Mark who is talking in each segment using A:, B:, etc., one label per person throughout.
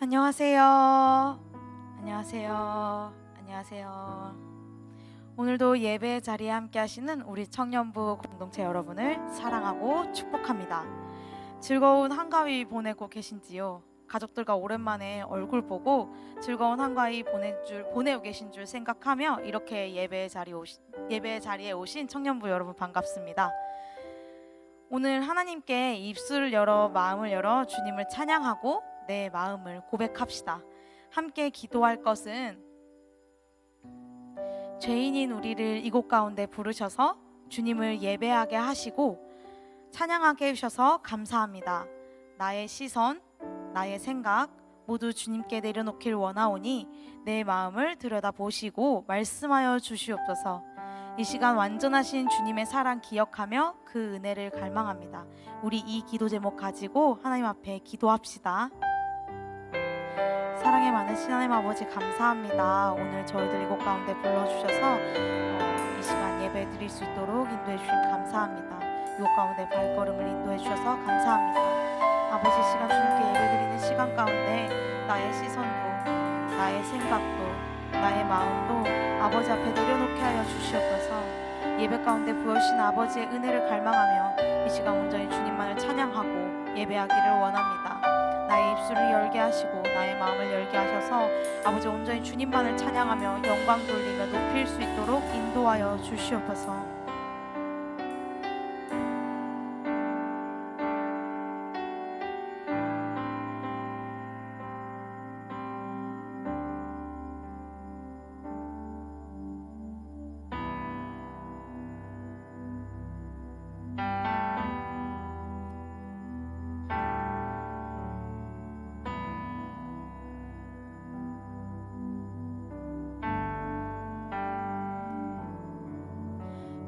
A: 안녕하세요. 안녕하세요. 안녕하세요. 오늘도 예배 자리에 함께 하시는 우리 청년부 공동체 여러분을 사랑하고 축복합니다. 즐거운 한가위 보내고 계신지요? 가족들과 오랜만에 얼굴 보고 즐거운 한가위 보내고 계신 줄 생각하며 이렇게 예배 자리에 오신 청년부 여러분 반갑습니다. 오늘 하나님께 입술을 열어 마음을 열어 주님을 찬양하고 내 마음을 고백합시다. 함께 기도할 것은 죄인인 우리를 이곳 가운데 부르셔서 주님을 예배하게 하시고 찬양하게 해주셔서 감사합니다. 나의 시선, 나의 생각 모두 주님께 내려놓길 원하오니 내 마음을 들여다보시고 말씀하여 주시옵소서. 이 시간 완전하신 주님의 사랑 기억하며 그 은혜를 갈망합니다. 우리 이 기도 제목 가지고 하나님 앞에 기도합시다. 사랑에 많으신 하나님 아버지 감사합니다. 오늘 저희들 이곳 가운데 불러주셔서 이 시간 예배 드릴 수 있도록 인도해 주심 감사합니다. 이곳 가운데 발걸음을 인도해 주셔서 감사합니다. 아버지 시간 주님께 예배 드리는 시간 가운데 나의 시선도 나의 생각도 나의 마음도 아버지 앞에 내려놓게 하여 주시옵소서. 예배 가운데 부어주신 아버지의 은혜를 갈망하며 이 시간 온전히 주님만을 찬양하고 예배하기를 원합니다. 나의 입술을 열게 하시고 나의 마음을 열게 하셔서 아버지 온전히 주님만을 찬양하며 영광 돌리며 높일 수 있도록 인도하여 주시옵소서.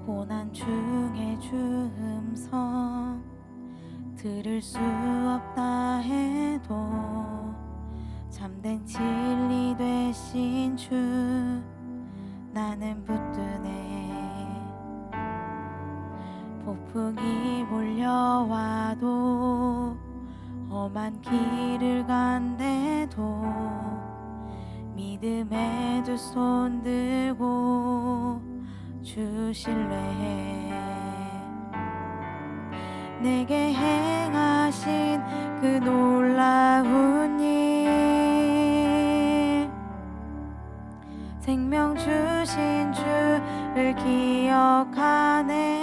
A: 고난 중에 주 음성 들을 수 없다 해도 참된 진리 되신 주 나는 붙드네. 폭풍이 몰려와도 험한 길을 간대도 믿음에 두 손 들고 주 신뢰해. 내게 행하신 그 놀라운 일 생명 주신 주를 기억하네.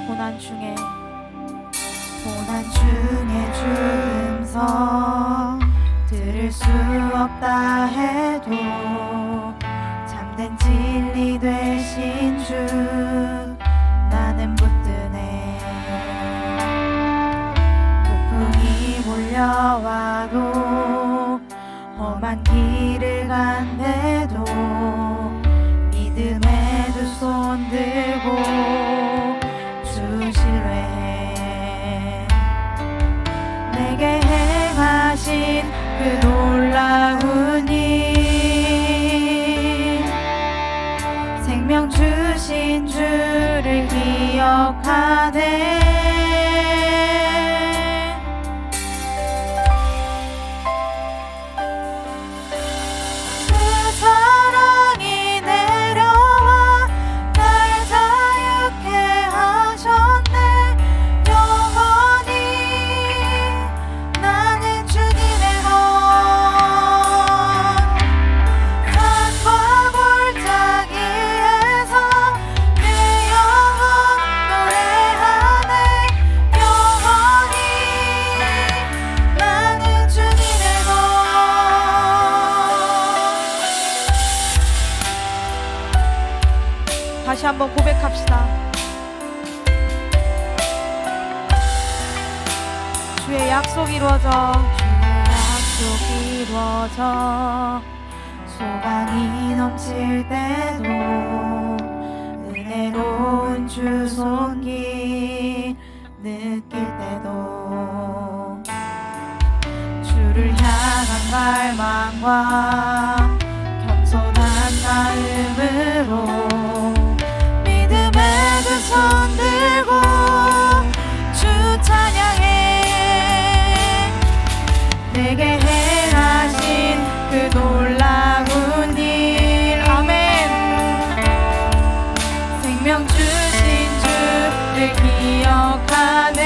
A: 고난 중에 주 음성 들을 수 없다 해도 참된 진리 되신 주 나는 붙드네. 폭풍이 몰려와도 험한 길을 간대도 믿음에 두 손 들고 주 신뢰해. 내게 행하신 그 놀라운 일 생명 주신 주를 기억하네.
B: 산과 골짜기에서 내 영혼 노래하네.
A: 한번 고백합시다. 주의 약속이 이루어져, 주의 약속이 이루어져, 소망이 넘칠 때도, 은혜로운 주 손길 느낄 때도, 주를 향한 갈망과 겸손한 마음으로 믿음의 두 손 들고 주 찬양해. 내게 행하신 그 놀라운 일, 아멘. 생명 주신 주를 기억하네.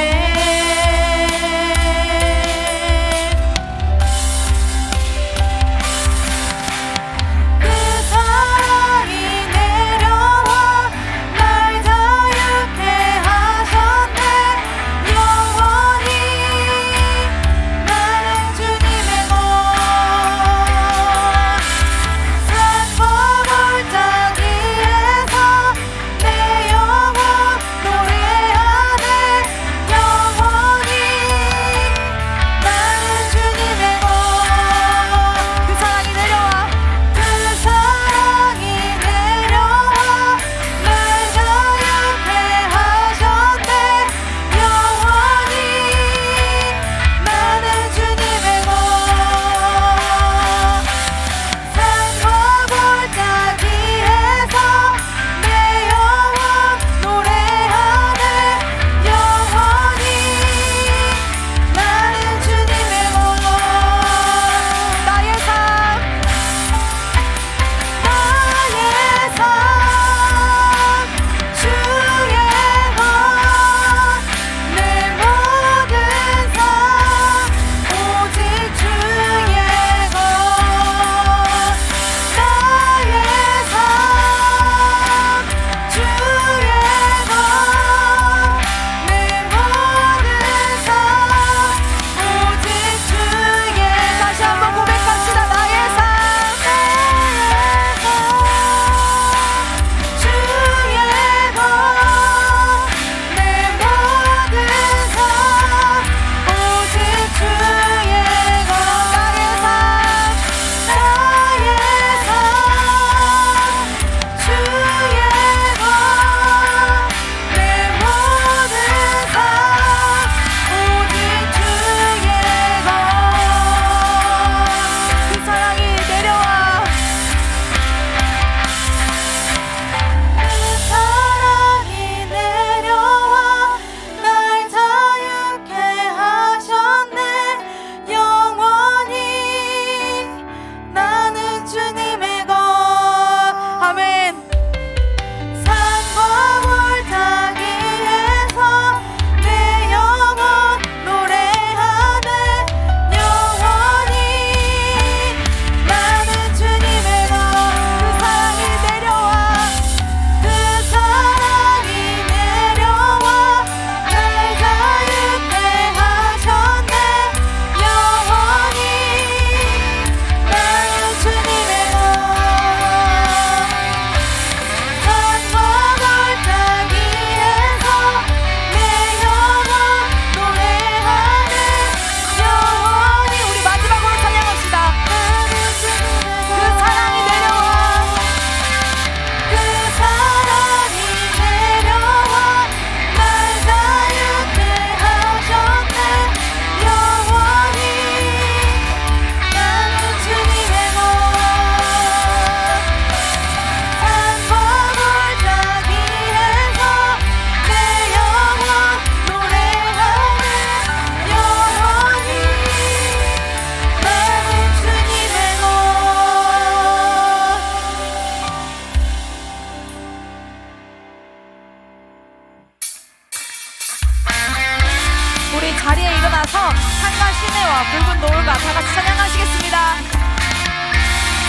A: 자리에 일어나서 산과 시내와 붉은 노을과 다 같이 찬양하시겠습니다.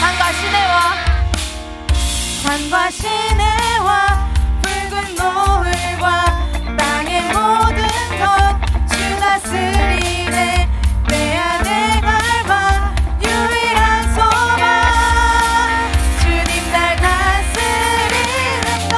A: 산과 시내와, 산과 시내와 붉은 노을과 땅의 모든 것 주 다스리네. 내 안에 갈망 유일한 소망 주님 날 다스리는 것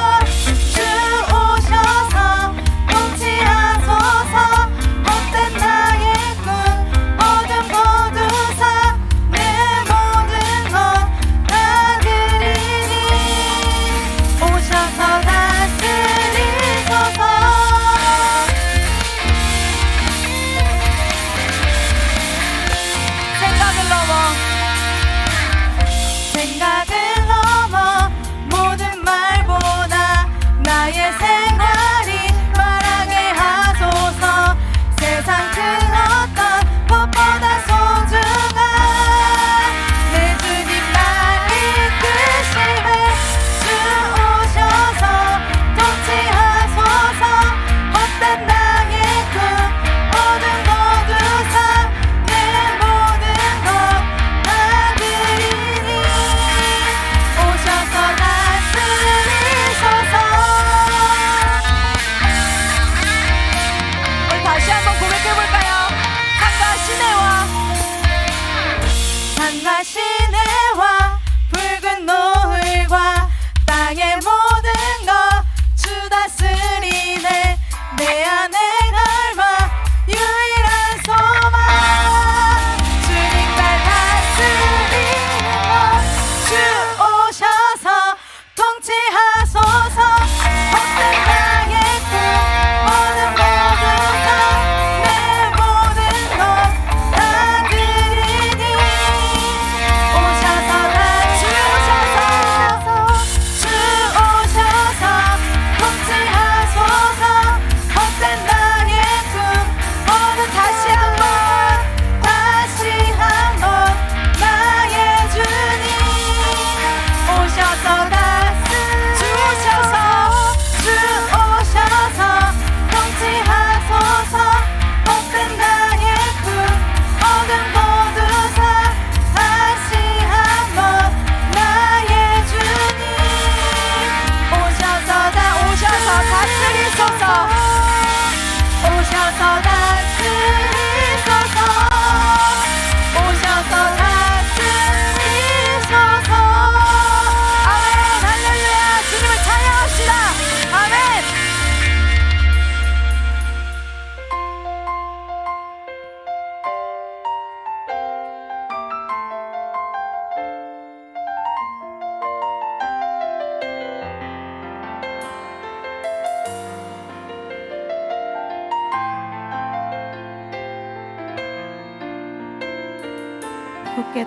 A: 굳게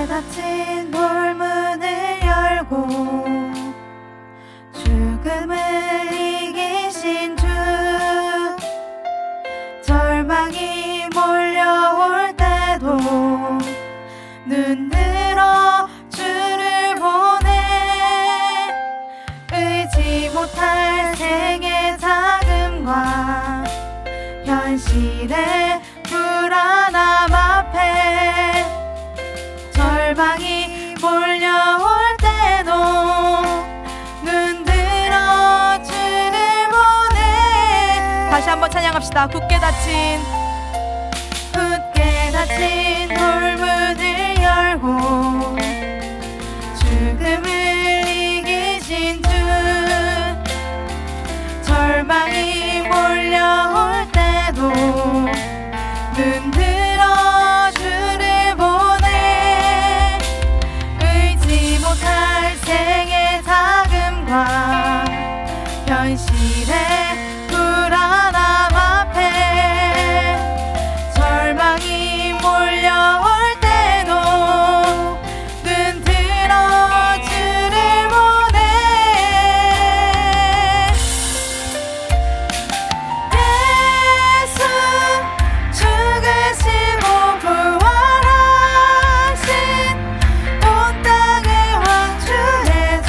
A: 닫힌 돌문을 열고 죽음을 이기신 주, 절망이 몰려올 때도 눈 들어 주를 보내. 의지 못할 생의 자금과 현실의 불안함 앞에 절망이 몰려올 때도 눈 들어 주를 보내. 다시 한번 찬양합시다. 굳게 닫힌 돌문을 열고 죽음을 이기신 주, 절망이 몰려올 때도 눈 들어 주를 보내. 의지 못할 생의 자금과 현실의 불안함 앞에 절망이 몰려올 때도 눈 들어 주를 보내. 예수 죽으시고 부활하신 온 땅의 왕주의 주,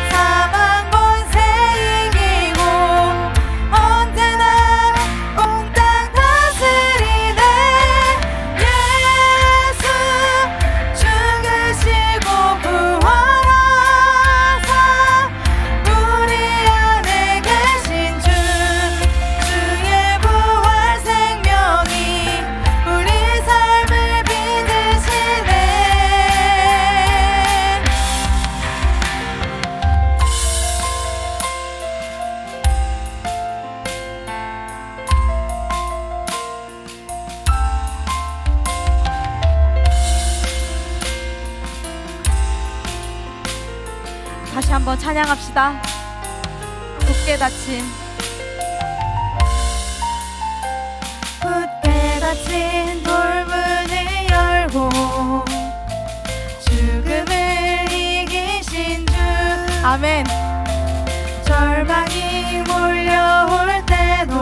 A: 사망 권세 이기고 언제나 온 땅 다스리네. 예수 죽으시고 부활하사 우리 안에 계신 주, 주의 부활 생명이 우리 삶을 빛으시네. 다시 한번 찬양합시다. 굳게 닫힌 돌문을 열고 죽음을 이기신 주, 아멘. 절망이 몰려올 때도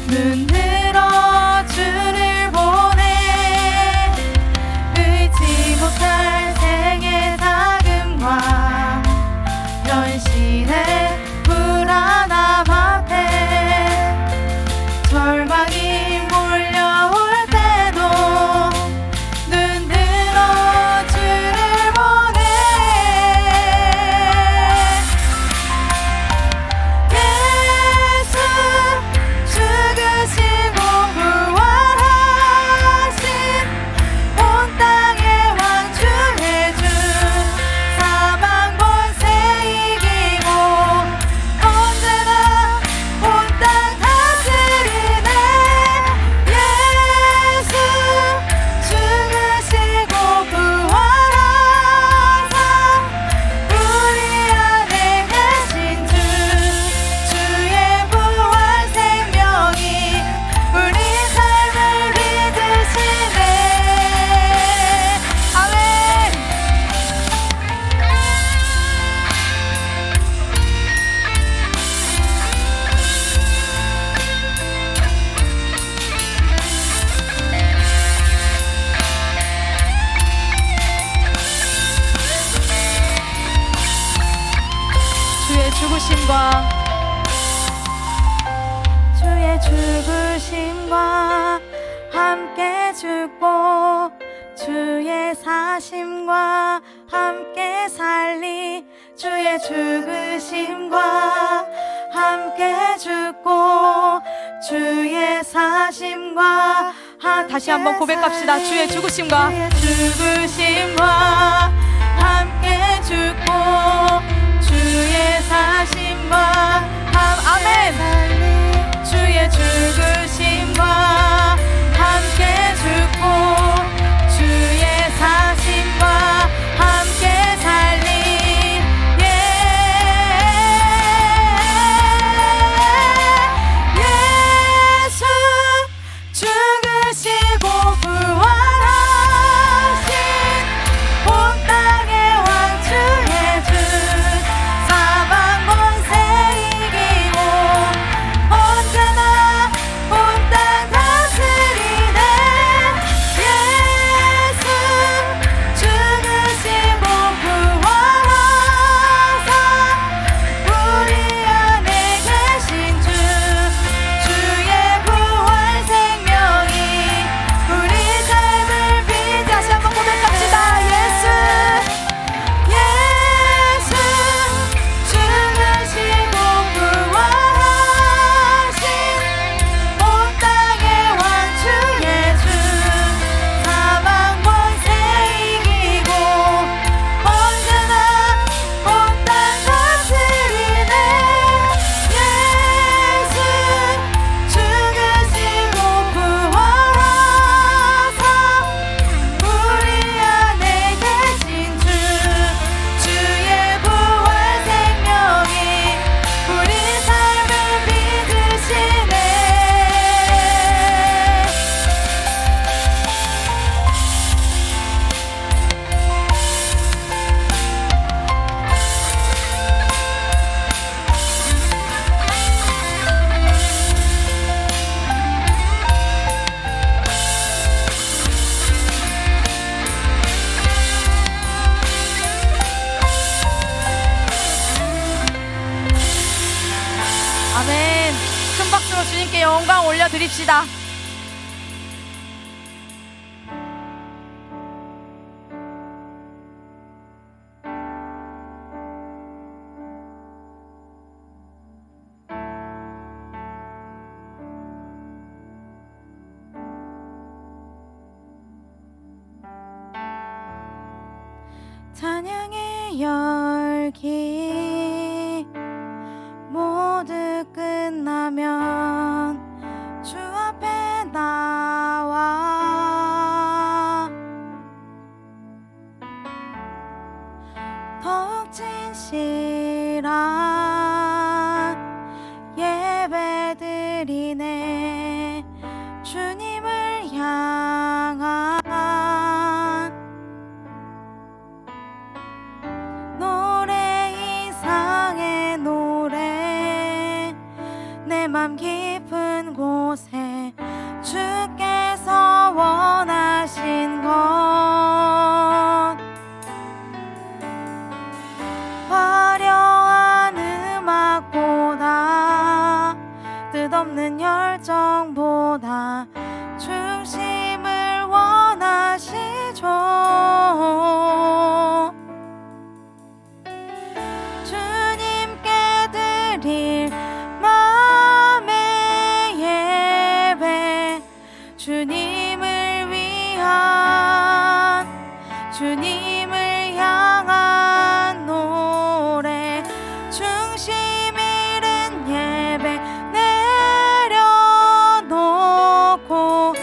A: 눈 들어 주를 보내. 의지 못할 생의 자금과 현실의 불안함 앞에 절망이 몰려올 때도 눈 들어 주를 보내. 예수 죽으시고 부활하신 온 땅의 왕주의 주, 사망 권세 이기고 언제나 온 땅 다스리네. 예수 죽으시고 부활하사 우리 안에 계신 주, 주의 부활 생명이 우리 삶을 믿으시네. 아멘. 주의 죽으심과 함께 죽고 주의 사심과 함께 살리. 주의 죽으심과 함께 죽고 주의 사심과 다시 한번 고백합시다. 주의 죽으심과 함께 죽고 주의 사심과 아멘. 주의 죽으심과 함께 죽고 주의 사심과 함께 살리. 예수 죽으신
B: 아멘. 큰 박수로 주님께 영광 올려드립시다.
A: 찬양의 열기 모두 끝나면 주 앞에 나와 더욱 진실한 예배 드리네. 주님을 향한 노래 이상의 노래 내 맘 깊은 곳에 주께서 원하신 것 화려한 음악보다 뜻없는 열정보다 중심을 원하시죠. 주님께 드릴 마음의 예배 주님을 위한 주님을 향한 노래 중심 잃은 예배 내려놓고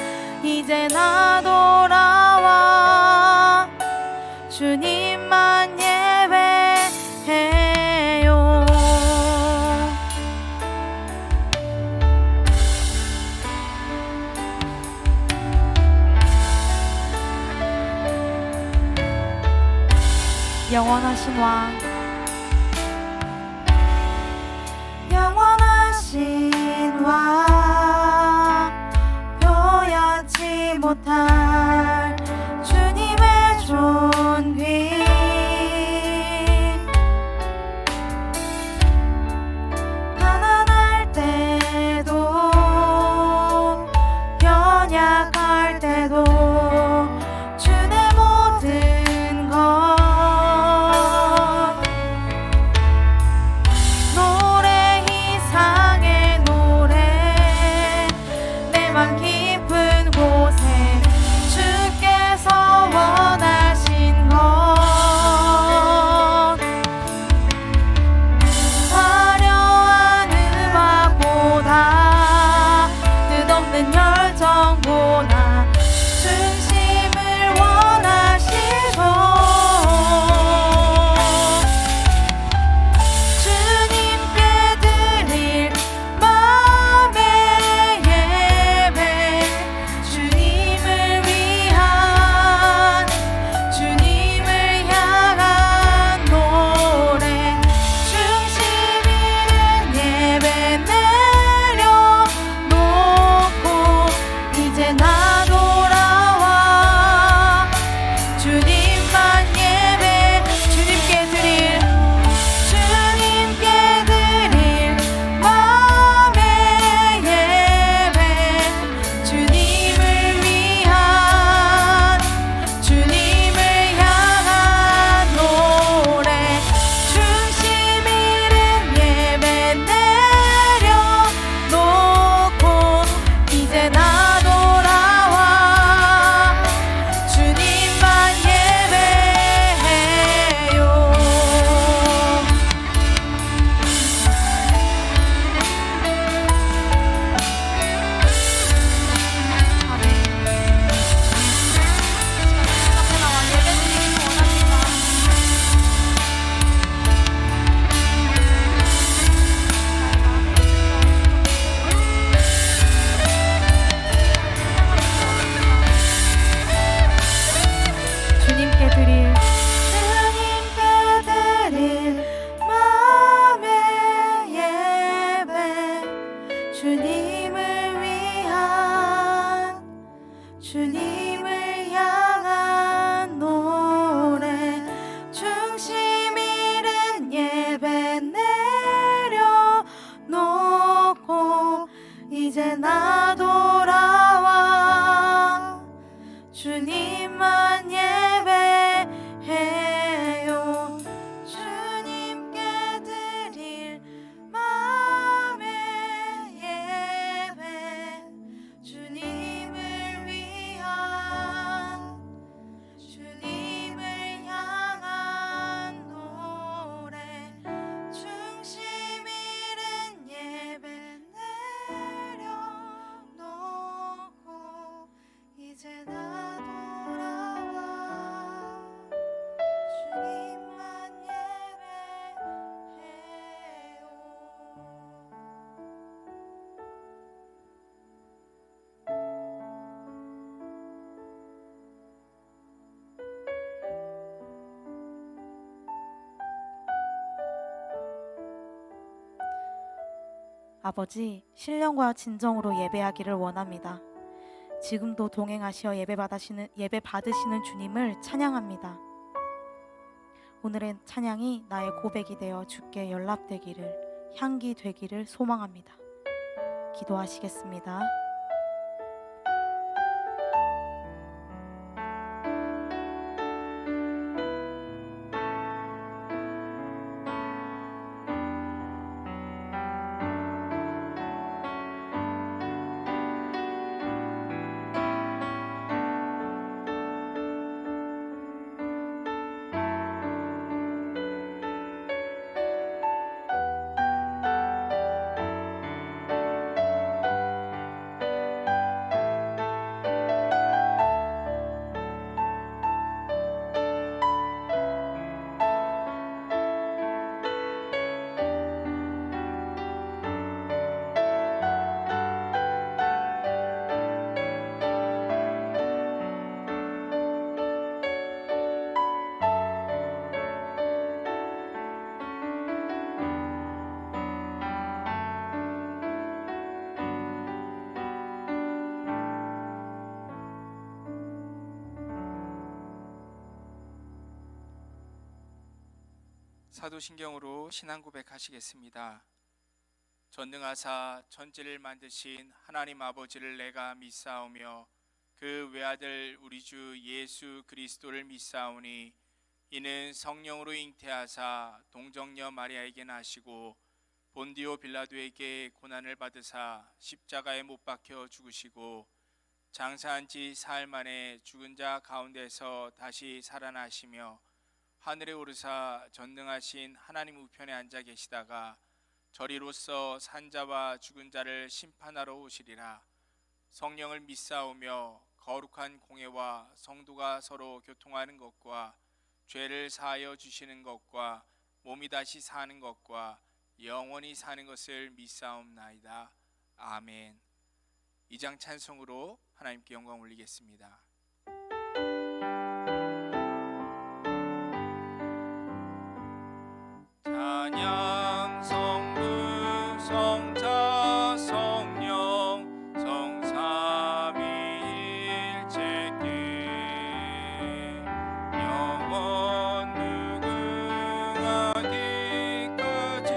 A: 이제 나 돌아와 주님만 예배해요. 영원하신 왕 영원하신 왕 표현치 못할 주님의 존귀 가난할 때도 연약할 때도 주의 모든 것 아버지, 신령과 진정으로 예배하기를 원합니다. 지금도 동행하시어 예배 받으시는 주님을 찬양합니다. 오늘의 찬양이 나의 고백이 되어 주께 연락되기를, 향기 되기를 소망합니다. 기도하시겠습니다.
C: 사도신경으로 신앙 고백하시겠습니다. 전능하사 천지를 만드신 하나님 아버지를 내가 믿사오며 그 외아들 우리 주 예수 그리스도를 믿사오니 이는 성령으로 잉태하사 동정녀 마리아에게 나시고 본디오 빌라도에게 고난을 받으사 십자가에 못 박혀 죽으시고 장사한 지 사흘 만에 죽은 자 가운데서 다시 살아나시며 하늘에 오르사 전능하신 하나님 우편에 앉아 계시다가 저리로서 산자와 죽은 자를 심판하러 오시리라. 성령을 믿사오며 거룩한 공회와 성도가 서로 교통하는 것과 죄를 사하여 주시는 것과 몸이 다시 사는 것과 영원히 사는 것을 믿사옵나이다. 아멘. 2장 찬송으로 하나님께 영광 올리겠습니다. 찬양 성부 성자 성령 성삼위일체께 영원 무궁하기까지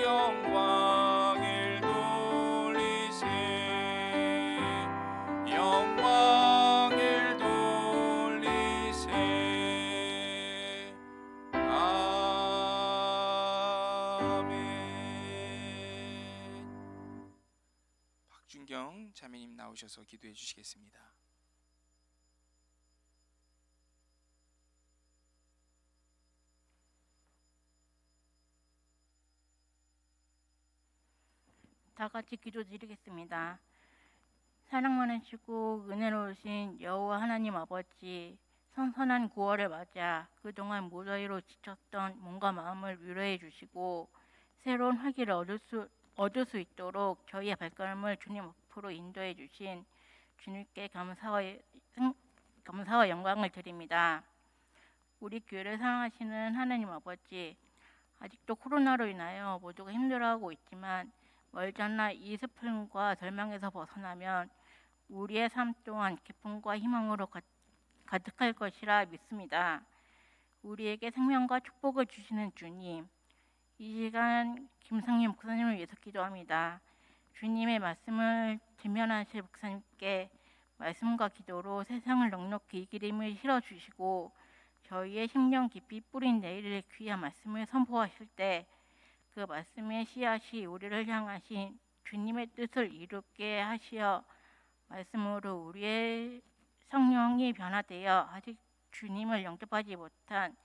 C: 영광을 돌리세 영광을 돌리세. 박준경 자매님 나오셔서 기도해 주시겠습니다.
D: 다 같이 기도드리겠습니다. 사랑 많으시고 은혜로우신 여호와 하나님 아버지, 선선한 9월을 맞아 그동안 무더위로 지쳤던 몸과 마음을 위로해 주시고 새로운 활기를 얻을 수 있도록 저희의 발걸음을 주님 앞으로 인도해 주신 주님께 감사와 영광을 드립니다. 우리 교회를 사랑하시는 하나님 아버지, 아직도 코로나로 인하여 모두가 힘들어하고 있지만 멀지 않아 이 슬픔과 절망에서 벗어나면 우리의 삶 또한 기쁨과 희망으로 가득할 것이라 믿습니다. 우리에게 생명과 축복을 주시는 주님, 이 시간 김성림 목사님을 위해서 기도합니다. 주님의 말씀을 대면하실 목사님께 말씀과 기도로 세상을 넉넉히 이길 힘을 실어주시고 저희의 심령 깊이 뿌린 내일의 귀한 말씀을 선포하실 때 그 말씀의 씨앗이 우리를 향하신 주님의 뜻을 이루게 하시어 말씀으로 우리의 성령이 변화되어 아직 주님을 영접하지 못한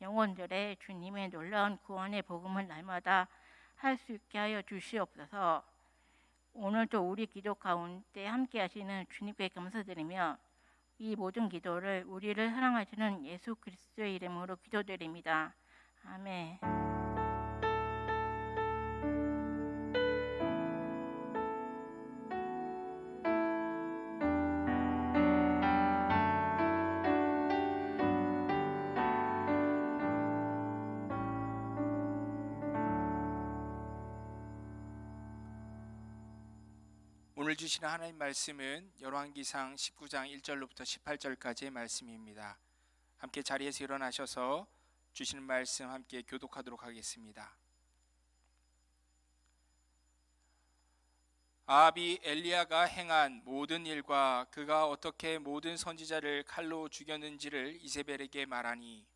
D: 영혼들의 주님의 놀라운 구원의 복음을 날마다 할 수 있게 하여 주시옵소서. 오늘도 우리 기도 가운데 함께 하시는 주님께 감사드리며 이 모든 기도를 우리를 사랑하시는 예수 그리스도의 이름으로 기도드립니다. 아멘.
C: 오늘 주시는 하나님 말씀은 열왕기상 19장 1절로부터 18절까지의 말씀입니다. 함께 자리에서 일어나셔서 주시는 말씀 함께 교독하도록 하겠습니다. 아합이 엘리야가 행한 모든 일과 그가 어떻게 모든 선지자를 칼로 죽였는지를 이세벨에게 말하니,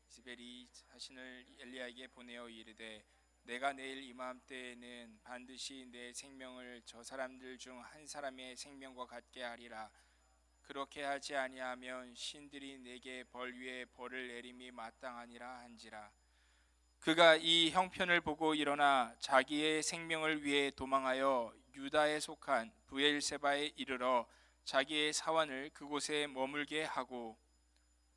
C: 이세벨이 자신을 엘리야에게 보내어 이르되 내가 내일 이맘때에는 반드시 내 생명을 저 사람들 중 한 사람의 생명과 같게 하리라. 그렇게 하지 아니하면 신들이 내게 벌 위에 벌을 내림이 마땅하니라 한지라. 그가 이 형편을 보고 일어나 자기의 생명을 위해 도망하여 유다에 속한 브엘세바에 이르러 자기의 사환을 그곳에 머물게 하고,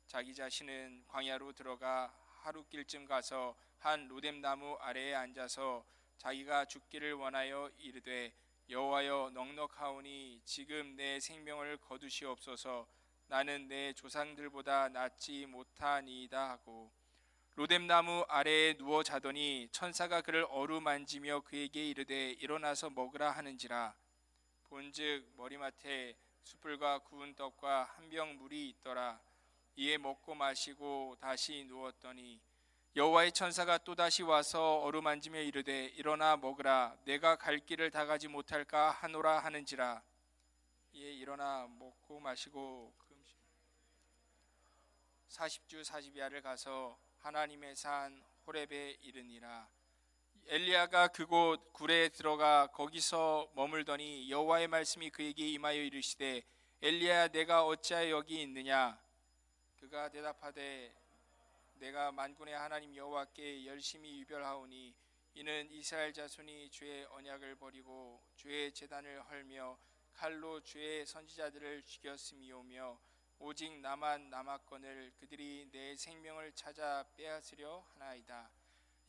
C: 자기 자신은 광야로 들어가 하루길쯤 가서 한 로뎀나무 아래에 앉아서 자기가 죽기를 원하여 이르되 여호와여, 넉넉하오니 지금 내 생명을 거두시옵소서. 나는 내 조상들보다 낫지 못하니이다 하고 로뎀나무 아래에 누워 자더니 천사가 그를 어루만지며 그에게 이르되 일어나서 먹으라 하는지라. 본즉 머리맡에 숯불과 구운 떡과 한 병 물이 있더라. 이에 먹고 마시고 다시 누웠더니 여호와의 천사가 또다시 와서 어루만지며 이르되 일어나 먹으라. 내가 갈 길을 다 가지 못할까 하노라 하는지라. 이에 일어나 먹고 마시고 40주 40야를 가서 하나님의 산 호렙에 이르니라. 엘리야가 그곳 굴에 들어가 거기서 머물더니 여호와의 말씀이 그에게 임하여 이르시되 엘리야야, 내가 어찌하여 여기 있느냐? 그가 대답하되 내가 만군의 하나님 여호와께 열심히 유별하오니 이는 이스라엘 자손이 주의 언약을 버리고 주의 제단을 헐며 칼로 주의 선지자들을 죽였음이오며 오직 나만 남았거늘 그들이 내 생명을 찾아 빼앗으려 하나이다.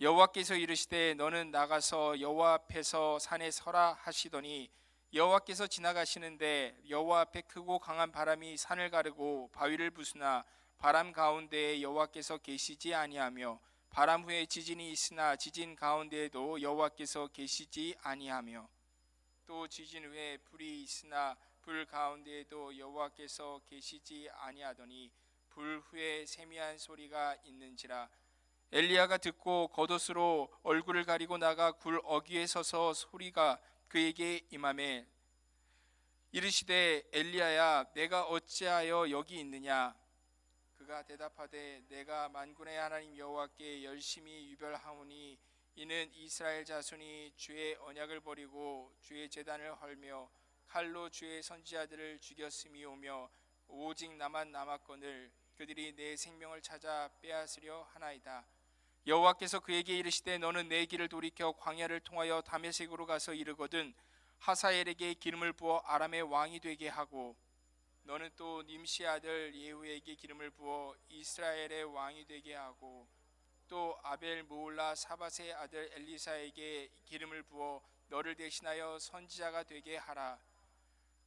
C: 여호와께서 이르시되 너는 나가서 여호와 앞에서 산에 서라 하시더니 여호와께서 지나가시는데 여호와 앞에 크고 강한 바람이 산을 가르고 바위를 부수나 바람 가운데에 여호와께서 계시지 아니하며 바람 후에 지진이 있으나 지진 가운데에도 여호와께서 계시지 아니하며 또 지진 후에 불이 있으나 불 가운데에도 여호와께서 계시지 아니하더니 불 후에 세미한 소리가 있는지라. 엘리야가 듣고 겉옷으로 얼굴을 가리고 나가 굴 어귀에 서서 소리가 그에게 임하매 이르시되 엘리야야, 내가 어찌하여 여기 있느냐? 그가 대답하되 내가 만군의 하나님 여호와께 열심히 유별하오니 이는 이스라엘 자손이 주의 언약을 버리고 주의 제단을 헐며 칼로 주의 선지자들을 죽였음이오며 오직 나만 남았거늘 그들이 내 생명을 찾아 빼앗으려 하나이다. 여호와께서 그에게 이르시되 너는 내 길을 돌이켜 광야를 통하여 다메섹으로 가서 이르거든 하사엘에게 기름을 부어 아람의 왕이 되게 하고 너는 또 님시 아들 예후에게 기름을 부어 이스라엘의 왕이 되게 하고 또 아벨 모올라 사밧의 아들 엘리사에게 기름을 부어 너를 대신하여 선지자가 되게 하라.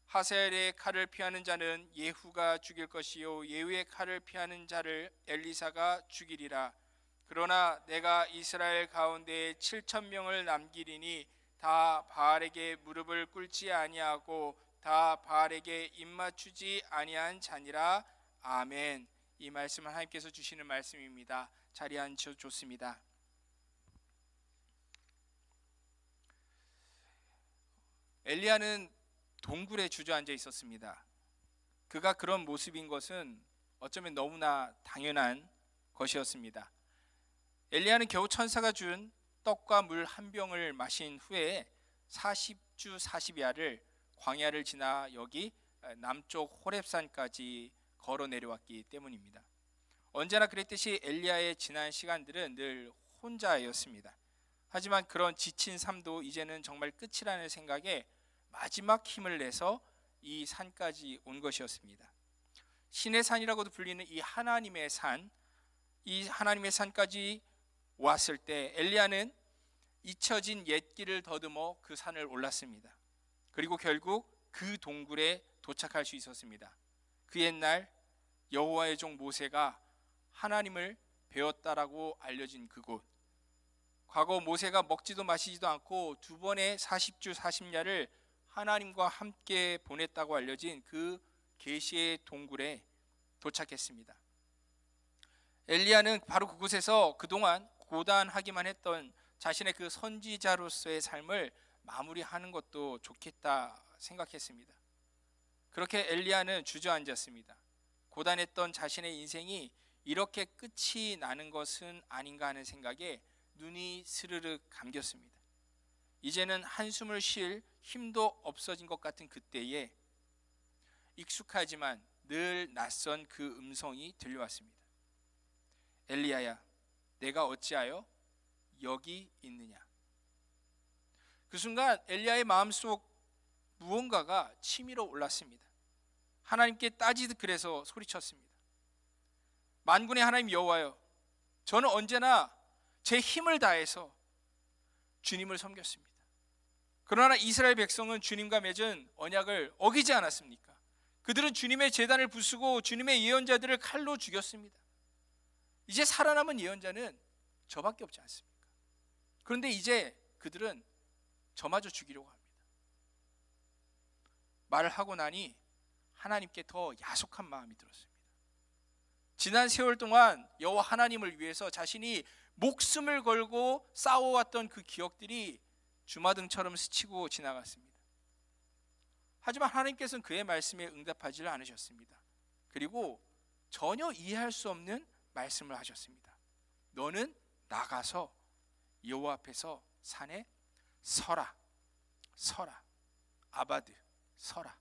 C: 하사엘의 칼을 피하는 자는 예후가 죽일 것이요 예후의 칼을 피하는 자를 엘리사가 죽이리라. 그러나 내가 이스라엘 가운데 7,000명을 남기리니 다 바알에게 무릎을 꿇지 아니하고 다 바알에게 입맞추지 아니한 자니라. 아멘. 이 말씀은 하나님께서 주시는 말씀입니다. 자리에 앉혀 좋습니다. 엘리야는 동굴에 주저앉아 있었습니다. 그가 그런 모습인 것은 어쩌면 너무나 당연한 것이었습니다. 엘리야는 겨우 천사가 준 떡과 물 한 병을 마신 후에 40주 40야를 광야를 지나 여기 남쪽 호렙산까지 걸어 내려왔기 때문입니다. 언제나 그랬듯이 엘리야의 지난 시간들은 늘 혼자였습니다. 하지만 그런 지친 삶도 이제는 정말 끝이라는 생각에 마지막 힘을 내서 이 산까지 온 것이었습니다. 신의 산이라고도 불리는 이 하나님의 산까지 왔을 때 엘리야는 잊혀진 옛길을 더듬어 그 산을 올랐습니다. 그리고 결국 그 동굴에 도착할 수 있었습니다. 그 옛날 여호와의 종 모세가 하나님을 배웠다라고 알려진 그곳, 과거 모세가 먹지도 마시지도 않고 두 번의 40주 40야를 하나님과 함께 보냈다고 알려진 그 계시의 동굴에 도착했습니다. 엘리야는 바로 그곳에서 그동안 고단하기만 했던 자신의 그 선지자로서의 삶을 마무리하는 것도 좋겠다 생각했습니다. 그렇게 엘리야는 주저앉았습니다. 고단했던 자신의 인생이 이렇게 끝이 나는 것은 아닌가 하는 생각에 눈이 스르륵 감겼습니다. 이제는 한숨을 쉴 힘도 없어진 것 같은 그때에 익숙하지만 늘 낯선 그 음성이 들려왔습니다. 엘리야야, 내가 어찌하여 여기 있느냐? 그 순간 엘리야의 마음속 무언가가 치밀어 올랐습니다. 하나님께 따지듯 그래서 소리쳤습니다. 만군의 하나님 여호와여, 저는 언제나 제 힘을 다해서 주님을 섬겼습니다. 그러나 이스라엘 백성은 주님과 맺은 언약을 어기지 않았습니까? 그들은 주님의 제단을 부수고 주님의 예언자들을 칼로 죽였습니다. 이제 살아남은 예언자는 저밖에 없지 않습니까? 그런데 이제 그들은 저마저 죽이려고 합니다. 말을 하고 나니 하나님께 더 야속한 마음이 들었습니다. 지난 세월 동안 여호와 하나님을 위해서 자신이 목숨을 걸고 싸워왔던 그 기억들이 주마등처럼 스치고 지나갔습니다. 하지만 하나님께서는 그의 말씀에 응답하지 않으셨습니다. 그리고 전혀 이해할 수 없는 말씀을 하셨습니다. 너는 나가서 여호와 앞에서 산에 서라. 서라. 아바드 서라.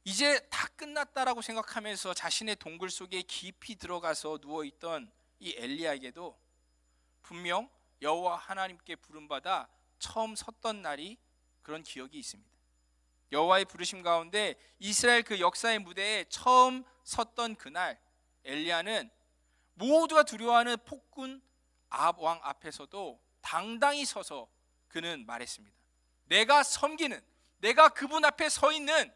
C: 이제 다 끝났다라고 생각하면서 자신의 동굴 속에 깊이 들어가서 누워있던 이 엘리야에게도 분명 여호와 하나님께 부름받아 처음 섰던 날이 그런 기억이 있습니다. 여호와의 부르심 가운데 이스라엘 그 역사의 무대에 처음 섰던 그날, 엘리야는 모두가 두려워하는 폭군 아합 왕 앞에서도 당당히 서서 그는 말했습니다. 내가 섬기는, 내가 그분 앞에 서 있는,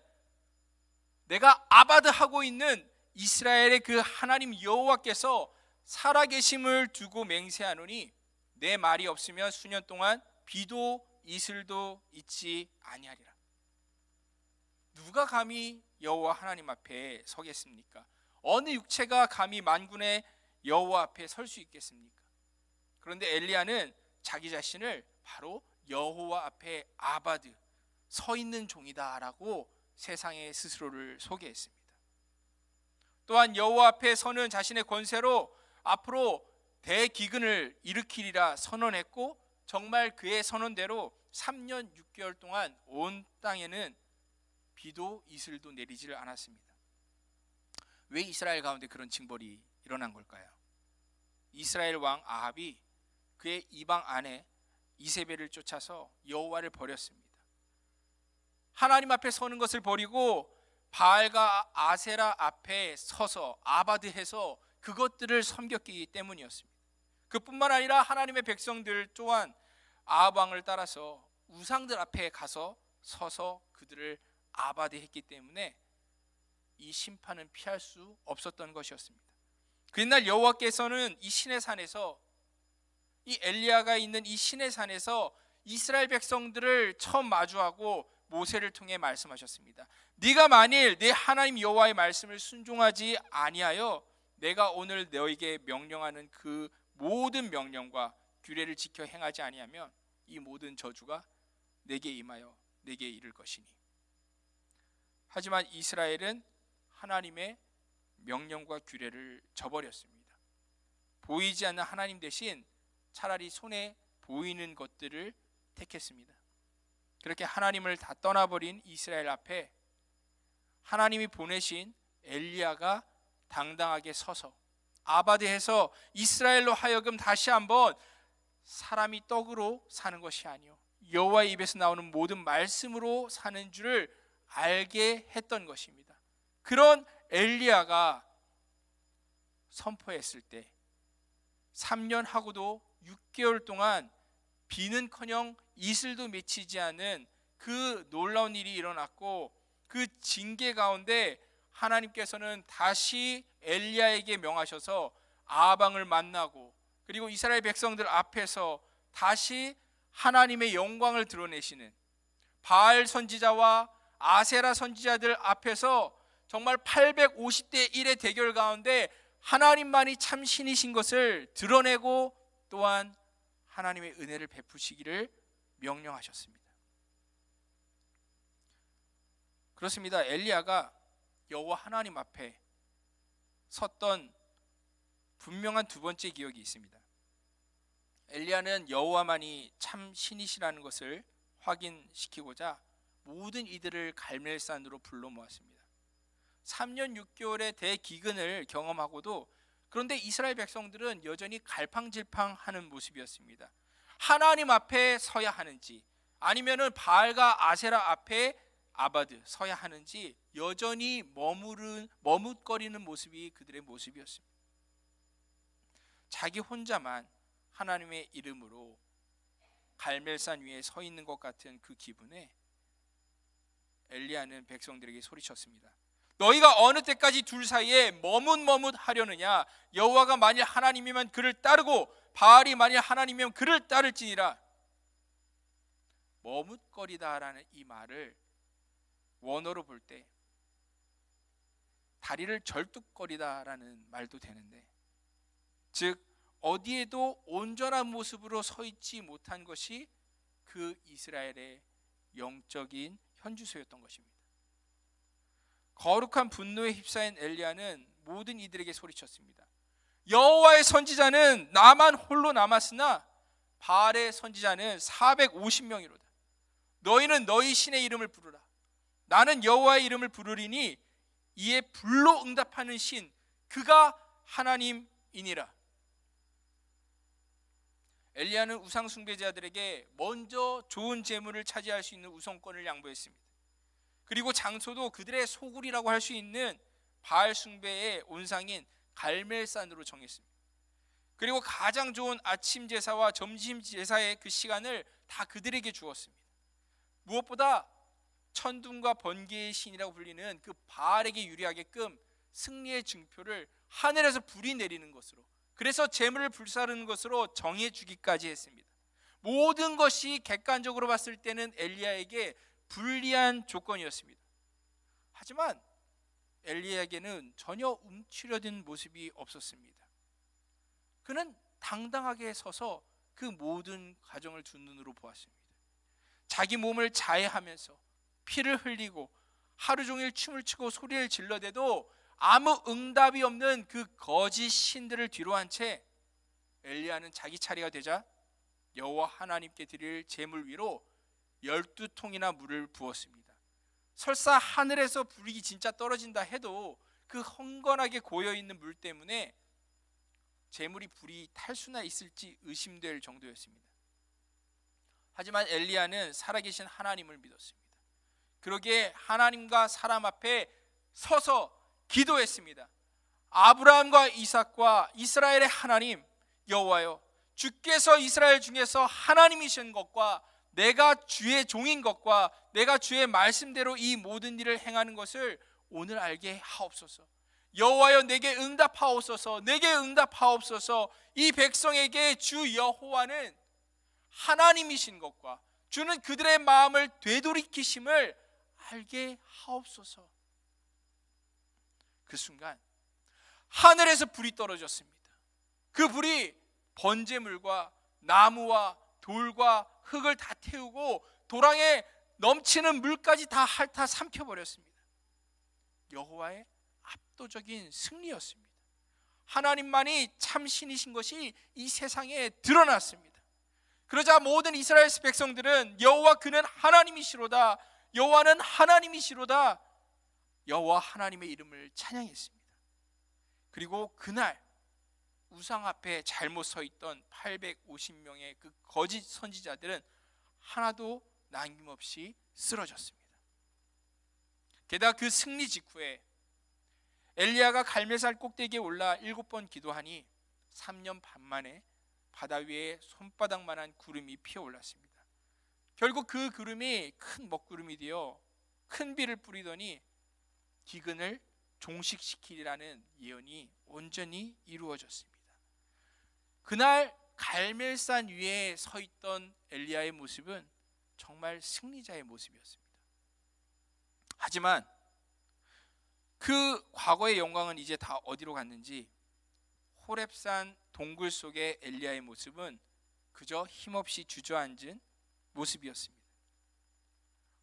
C: 내가 아바드하고 있는 이스라엘의 그 하나님 여호와께서 살아계심을 두고 맹세하노니 내 말이 없으면 수년 동안 비도 이슬도 있지 아니하리라. 누가 감히 여호와 하나님 앞에 서겠습니까? 어느 육체가 감히 만군의 여호와 앞에 설 수 있겠습니까? 그런데 엘리야는 자기 자신을 바로 여호와 앞에 아바드, 서 있는 종이다라고 세상에 스스로를 소개했습니다. 또한 여호와 앞에 서는 자신의 권세로 앞으로 대기근을 일으키리라 선언했고, 정말 그의 선언대로 3년 6개월 동안 온 땅에는 비도 이슬도 내리지를 않았습니다. 왜 이스라엘 가운데 그런 징벌이 일어난 걸까요? 이스라엘 왕 아합이 그의 이방 아내 이세벨을 쫓아서 여호와를 버렸습니다. 하나님 앞에 서는 것을 버리고 바알과 아세라 앞에 서서 아바드해서 그것들을 섬겼기 때문이었습니다. 그뿐만 아니라 하나님의 백성들 또한 아합 왕을 따라서 우상들 앞에 가서 서서 그들을 아바드했기 때문에 이 심판은 피할 수 없었던 것이었습니다. 그날 여호와께서는 이 시내 산에서, 이 엘리야가 있는 이 시내 산에서 이스라엘 백성들을 처음 마주하고 모세를 통해 말씀하셨습니다. 네가 만일 내 하나님 여호와의 말씀을 순종하지 아니하여 내가 오늘 너에게 명령하는 그 모든 명령과 규례를 지켜 행하지 아니하면 이 모든 저주가 내게 임하여 내게 이를 것이니. 하지만 이스라엘은 하나님의 명령과 규례를 저버렸습니다. 보이지 않는 하나님 대신 차라리 손에 보이는 것들을 택했습니다. 그렇게 하나님을 다 떠나버린 이스라엘 앞에 하나님이 보내신 엘리야가 당당하게 서서 아바드해서 이스라엘로 하여금 다시 한번 사람이 떡으로 사는 것이 아니요 여호와의 입에서 나오는 모든 말씀으로 사는 줄을 알게 했던 것입니다. 그런 엘리야가 선포했을 때 3년 하고도 6개월 동안 비는커녕 이슬도 맺히지 않은 그 놀라운 일이 일어났고, 그 징계 가운데 하나님께서는 다시 엘리야에게 명하셔서 아합 왕을 만나고, 그리고 이스라엘 백성들 앞에서 다시 하나님의 영광을 드러내시는 바알 선지자와 아세라 선지자들 앞에서 정말 850대 1의 대결 가운데 하나님만이 참 신이신 것을 드러내고 또한 하나님의 은혜를 베푸시기를 명령하셨습니다. 그렇습니다. 엘리야가 여호와 하나님 앞에 섰던 분명한 두 번째 기억이 있습니다. 엘리야는 여호와만이 참 신이시라는 것을 확인시키고자 모든 이들을 갈멜산으로 불러 모았습니다. 3년 6개월의 대기근을 경험하고도 그런데 이스라엘 백성들은 여전히 갈팡질팡하는 모습이었습니다. 하나님 앞에 서야 하는지 아니면은 바알과 아세라 앞에 아바드 서야 하는지 여전히 머뭇거리는 모습이 그들의 모습이었습니다. 자기 혼자만 하나님의 이름으로 갈멜산 위에 서 있는 것 같은 그 기분에 엘리야는 백성들에게 소리쳤습니다. 너희가 어느 때까지 둘 사이에 머뭇하려느냐? 여호와가 만일 하나님이면 그를 따르고 바알이 만일 하나님이면 그를 따를지니라. 머뭇거리다라는 이 말을 원어로 볼 때 다리를 절뚝거리다라는 말도 되는데, 즉 어디에도 온전한 모습으로 서 있지 못한 것이 그 이스라엘의 영적인 현주소였던 것입니다. 거룩한 분노에 휩싸인 엘리야는 모든 이들에게 소리쳤습니다. 여호와의 선지자는 나만 홀로 남았으나 바알의 선지자는 450명이로다. 너희는 너희 신의 이름을 부르라. 나는 여호와의 이름을 부르리니 이에 불로 응답하는 신 그가 하나님이니라. 엘리야는 우상 숭배자들에게 먼저 좋은 재물을 차지할 수 있는 우선권을 양보했습니다. 그리고 장소도 그들의 소굴이라고 할 수 있는 바알 숭배의 온상인 갈멜산으로 정했습니다. 그리고 가장 좋은 아침 제사와 점심 제사의 그 시간을 다 그들에게 주었습니다. 무엇보다 천둥과 번개의 신이라고 불리는 그 바알에게 유리하게끔 승리의 증표를 하늘에서 불이 내리는 것으로, 그래서 재물을 불사르는 것으로 정해 주기까지 했습니다. 모든 것이 객관적으로 봤을 때는 엘리야에게 불리한 조건이었습니다. 하지만 엘리야에게는 전혀 움츠려든 모습이 없었습니다. 그는 당당하게 서서 그 모든 과정을 두 눈으로 보았습니다. 자기 몸을 자해하면서 피를 흘리고 하루 종일 춤을 추고 소리를 질러대도 아무 응답이 없는 그 거짓 신들을 뒤로 한 채 엘리야는 자기 차례가 되자 여호와 하나님께 드릴 제물 위로 12통이나 물을 부었습니다. 설사 하늘에서 불이 진짜 떨어진다 해도 그 헝건하게 고여있는 물 때문에 제물이 불이 탈 수나 있을지 의심될 정도였습니다. 하지만 엘리야는 살아계신 하나님을 믿었습니다. 그러기에 하나님과 사람 앞에 서서 기도했습니다. 아브라함과 이삭과 이스라엘의 하나님 여호와여, 주께서 이스라엘 중에서 하나님이신 것과 내가 주의 종인 것과 내가 주의 말씀대로 이 모든 일을 행하는 것을 오늘 알게 하옵소서. 여호와여, 내게 응답하옵소서. 내게 응답하옵소서. 이 백성에게 주 여호와는 하나님이신 것과 주는 그들의 마음을 되돌이키심을 알게 하옵소서. 그 순간 하늘에서 불이 떨어졌습니다. 그 불이 번제물과 나무와 돌과 흙을 다 태우고 도랑에 넘치는 물까지 다 핥아 삼켜버렸습니다. 여호와의 압도적인 승리였습니다. 하나님만이 참 신이신 것이 이 세상에 드러났습니다. 그러자 모든 이스라엘 백성들은 여호와 그는 하나님이시로다, 여호와는 하나님이시로다, 여호와 하나님의 이름을 찬양했습니다. 그리고 그날 우상 앞에 잘못 서 있던 850명의 그 거짓 선지자들은 하나도 남김없이 쓰러졌습니다. 게다가 그 승리 직후에 엘리야가 갈멜산 꼭대기에 올라 7번 기도하니 3년 반 만에 바다 위에 손바닥만한 구름이 피어올랐습니다. 결국 그 구름이 큰 먹구름이 되어 큰 비를 뿌리더니 기근을 종식시키리라는 예언이 온전히 이루어졌습니다. 그날 갈멜산 위에 서 있던 엘리야의 모습은 정말 승리자의 모습이었습니다. 하지만 그 과거의 영광은 이제 다 어디로 갔는지 호렙산 동굴 속의 엘리야의 모습은 그저 힘없이 주저앉은 모습이었습니다.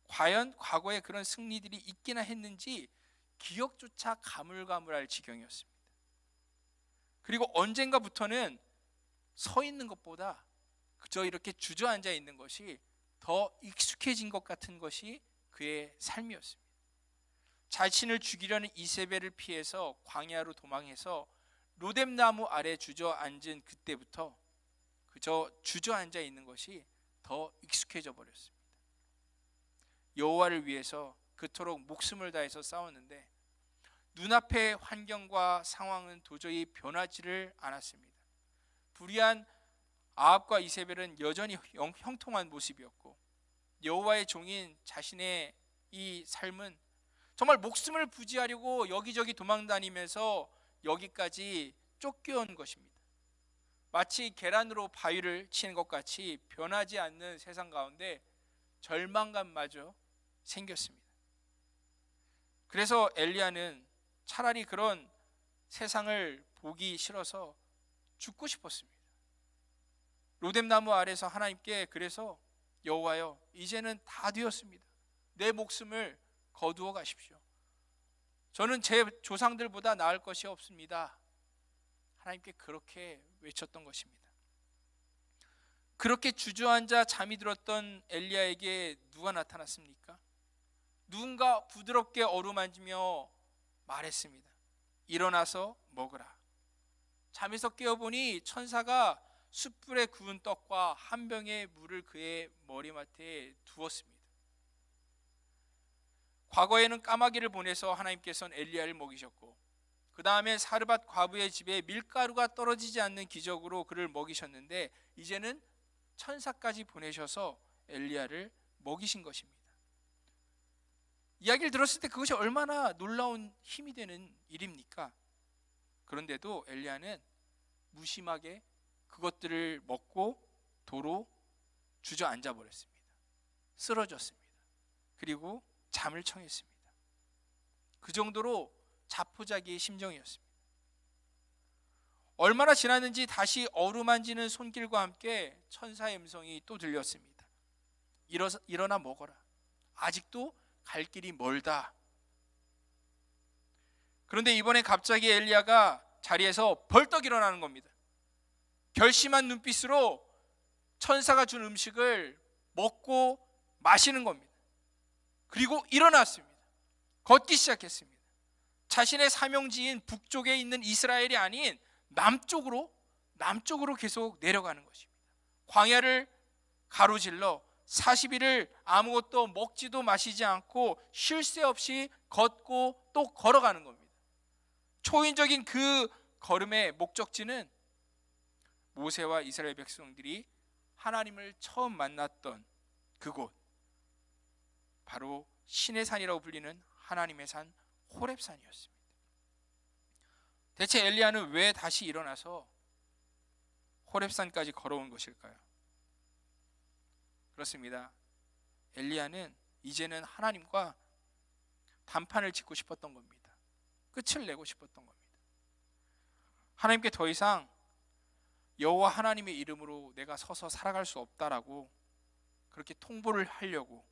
C: 과연 과거에 그런 승리들이 있기나 했는지 기억조차 가물가물할 지경이었습니다. 그리고 언젠가부터는 서 있는 것보다 그저 이렇게 주저앉아 있는 것이 더 익숙해진 것 같은 것이 그의 삶이었습니다. 자신을 죽이려는 이세벨을 피해서 광야로 도망해서 로뎀나무 아래 주저앉은 그때부터 그저 주저앉아 있는 것이 더 익숙해져 버렸습니다. 여호와를 위해서 그토록 목숨을 다해서 싸웠는데 눈앞의 환경과 상황은 도저히 변하지를 않았습니다. 불의한 아합과 이세벨은 여전히 형통한 모습이었고 여호와의 종인 자신의 이 삶은 정말 목숨을 부지하려고 여기저기 도망다니면서 여기까지 쫓겨온 것입니다. 마치 계란으로 바위를 치는 것 같이 변하지 않는 세상 가운데 절망감마저 생겼습니다. 그래서 엘리야는 차라리 그런 세상을 보기 싫어서 죽고 싶었습니다. 로뎀나무 아래서 하나님께 그래서 여호와여, 이제는 다 되었습니다. 내 목숨을 거두어 가십시오. 저는 제 조상들보다 나을 것이 없습니다. 하나님께 그렇게 외쳤던 것입니다. 그렇게 주저앉아 잠이 들었던 엘리야에게 누가 나타났습니까? 누군가 부드럽게 어루만지며 말했습니다. 일어나서 먹으라. 잠에서 깨어보니 천사가 숯불에 구운 떡과 한 병의 물을 그의 머리맡에 두었습니다. 과거에는 까마귀를 보내서 하나님께서는 엘리야를 먹이셨고 그 다음에 사르밧 과부의 집에 밀가루가 떨어지지 않는 기적으로 그를 먹이셨는데 이제는 천사까지 보내셔서 엘리야를 먹이신 것입니다. 이야기를 들었을 때 그것이 얼마나 놀라운 힘이 되는 일입니까? 그런데도 엘리야는 무심하게 그것들을 먹고 도로 주저앉아 버렸습니다. 쓰러졌습니다. 그리고 잠을 청했습니다. 그 정도로 자포자기의 심정이었습니다. 얼마나 지났는지 다시 어루만지는 손길과 함께 천사의 음성이 또 들렸습니다. 일어나 먹어라. 아직도 갈 길이 멀다. 그런데 이번에 갑자기 엘리야가 자리에서 벌떡 일어나는 겁니다. 결심한 눈빛으로 천사가 준 음식을 먹고 마시는 겁니다. 그리고 일어났습니다. 걷기 시작했습니다. 자신의 사명지인 북쪽에 있는 이스라엘이 아닌 남쪽으로 계속 내려가는 것입니다. 광야를 가로질러 40일을 아무것도 먹지도 마시지 않고 쉴 새 없이 걷고 또 걸어가는 겁니다. 초인적인 그 걸음의 목적지는 모세와 이스라엘 백성들이 하나님을 처음 만났던 그곳, 바로 신의 산이라고 불리는 하나님의 산 호렙산이었습니다. 대체 엘리야는 왜 다시 일어나서 호렙산까지 걸어온 것일까요? 그렇습니다. 엘리야는 이제는 하나님과 단판을 짓고 싶었던 겁니다. 끝을 내고 싶었던 겁니다. 하나님께 더 이상 여호와 하나님의 이름으로 내가 서서 살아갈 수 없다라고 그렇게 통보를 하려고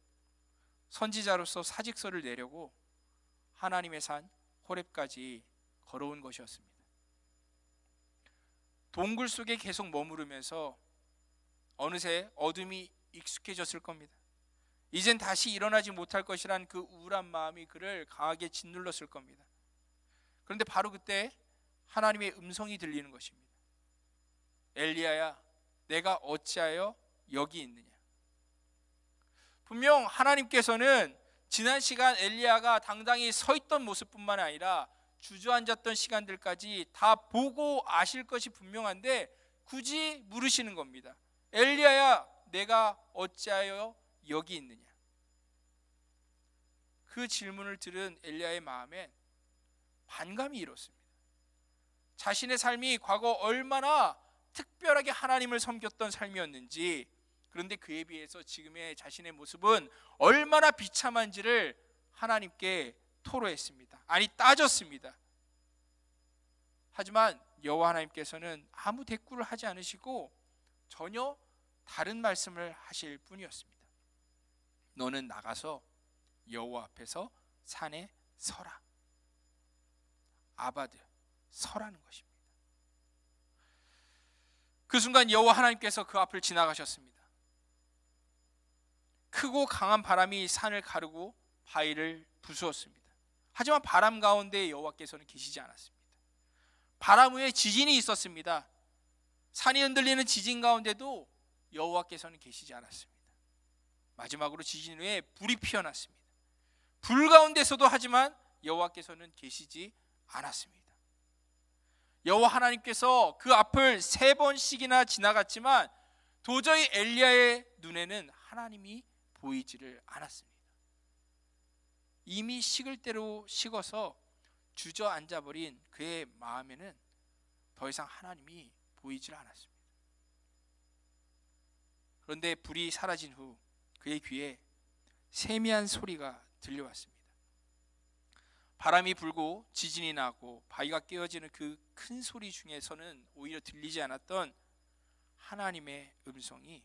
C: 선지자로서 사직서를 내려고 하나님의 산 호렙까지 걸어온 것이었습니다. 동굴 속에 계속 머무르면서 어느새 어둠이 익숙해졌을 겁니다. 이젠 다시 일어나지 못할 것이란 그 우울한 마음이 그를 강하게 짓눌렀을 겁니다. 그런데 바로 그때 하나님의 음성이 들리는 것입니다. 엘리야야, 내가 어찌하여 여기 있느냐. 분명 하나님께서는 지난 시간 엘리야가 당당히 서 있던 모습뿐만 아니라 주저앉았던 시간들까지 다 보고 아실 것이 분명한데 굳이 물으시는 겁니다. 엘리야야, 내가 어찌하여 여기 있느냐. 그 질문을 들은 엘리야의 마음엔 반감이 일었습니다. 자신의 삶이 과거 얼마나 특별하게 하나님을 섬겼던 삶이었는지, 그런데 그에 비해서 지금의 자신의 모습은 얼마나 비참한지를 하나님께 토로했습니다. 아니, 따졌습니다. 하지만 여호와 하나님께서는 아무 대꾸를 하지 않으시고 전혀 다른 말씀을 하실 뿐이었습니다. 너는 나가서 여호와 앞에서 산에 서라. 아바드, 서라는 것입니다. 그 순간 여호와 하나님께서 그 앞을 지나가셨습니다. 크고 강한 바람이 산을 가르고 바위를 부수었습니다. 하지만 바람 가운데 여호와께서는 계시지 않았습니다. 바람 후에 지진이 있었습니다. 산이 흔들리는 지진 가운데도 여호와께서는 계시지 않았습니다. 마지막으로 지진 후에 불이 피어났습니다. 불 가운데서도 하지만 여호와께서는 계시지 않았습니다. 여호와 하나님께서 그 앞을 3번씩이나 지나갔지만 도저히 엘리야의 눈에는 하나님이 보이지를 않았습니다. 이미 식을 대로 식어서 주저앉아버린 그의 마음에는 더 이상 하나님이 보이질 않았습니다. 그런데 불이 사라진 후 그의 귀에 세미한 소리가 들려왔습니다. 바람이 불고 지진이 나고 바위가 깨어지는 그 큰 소리 중에서는 오히려 들리지 않았던 하나님의 음성이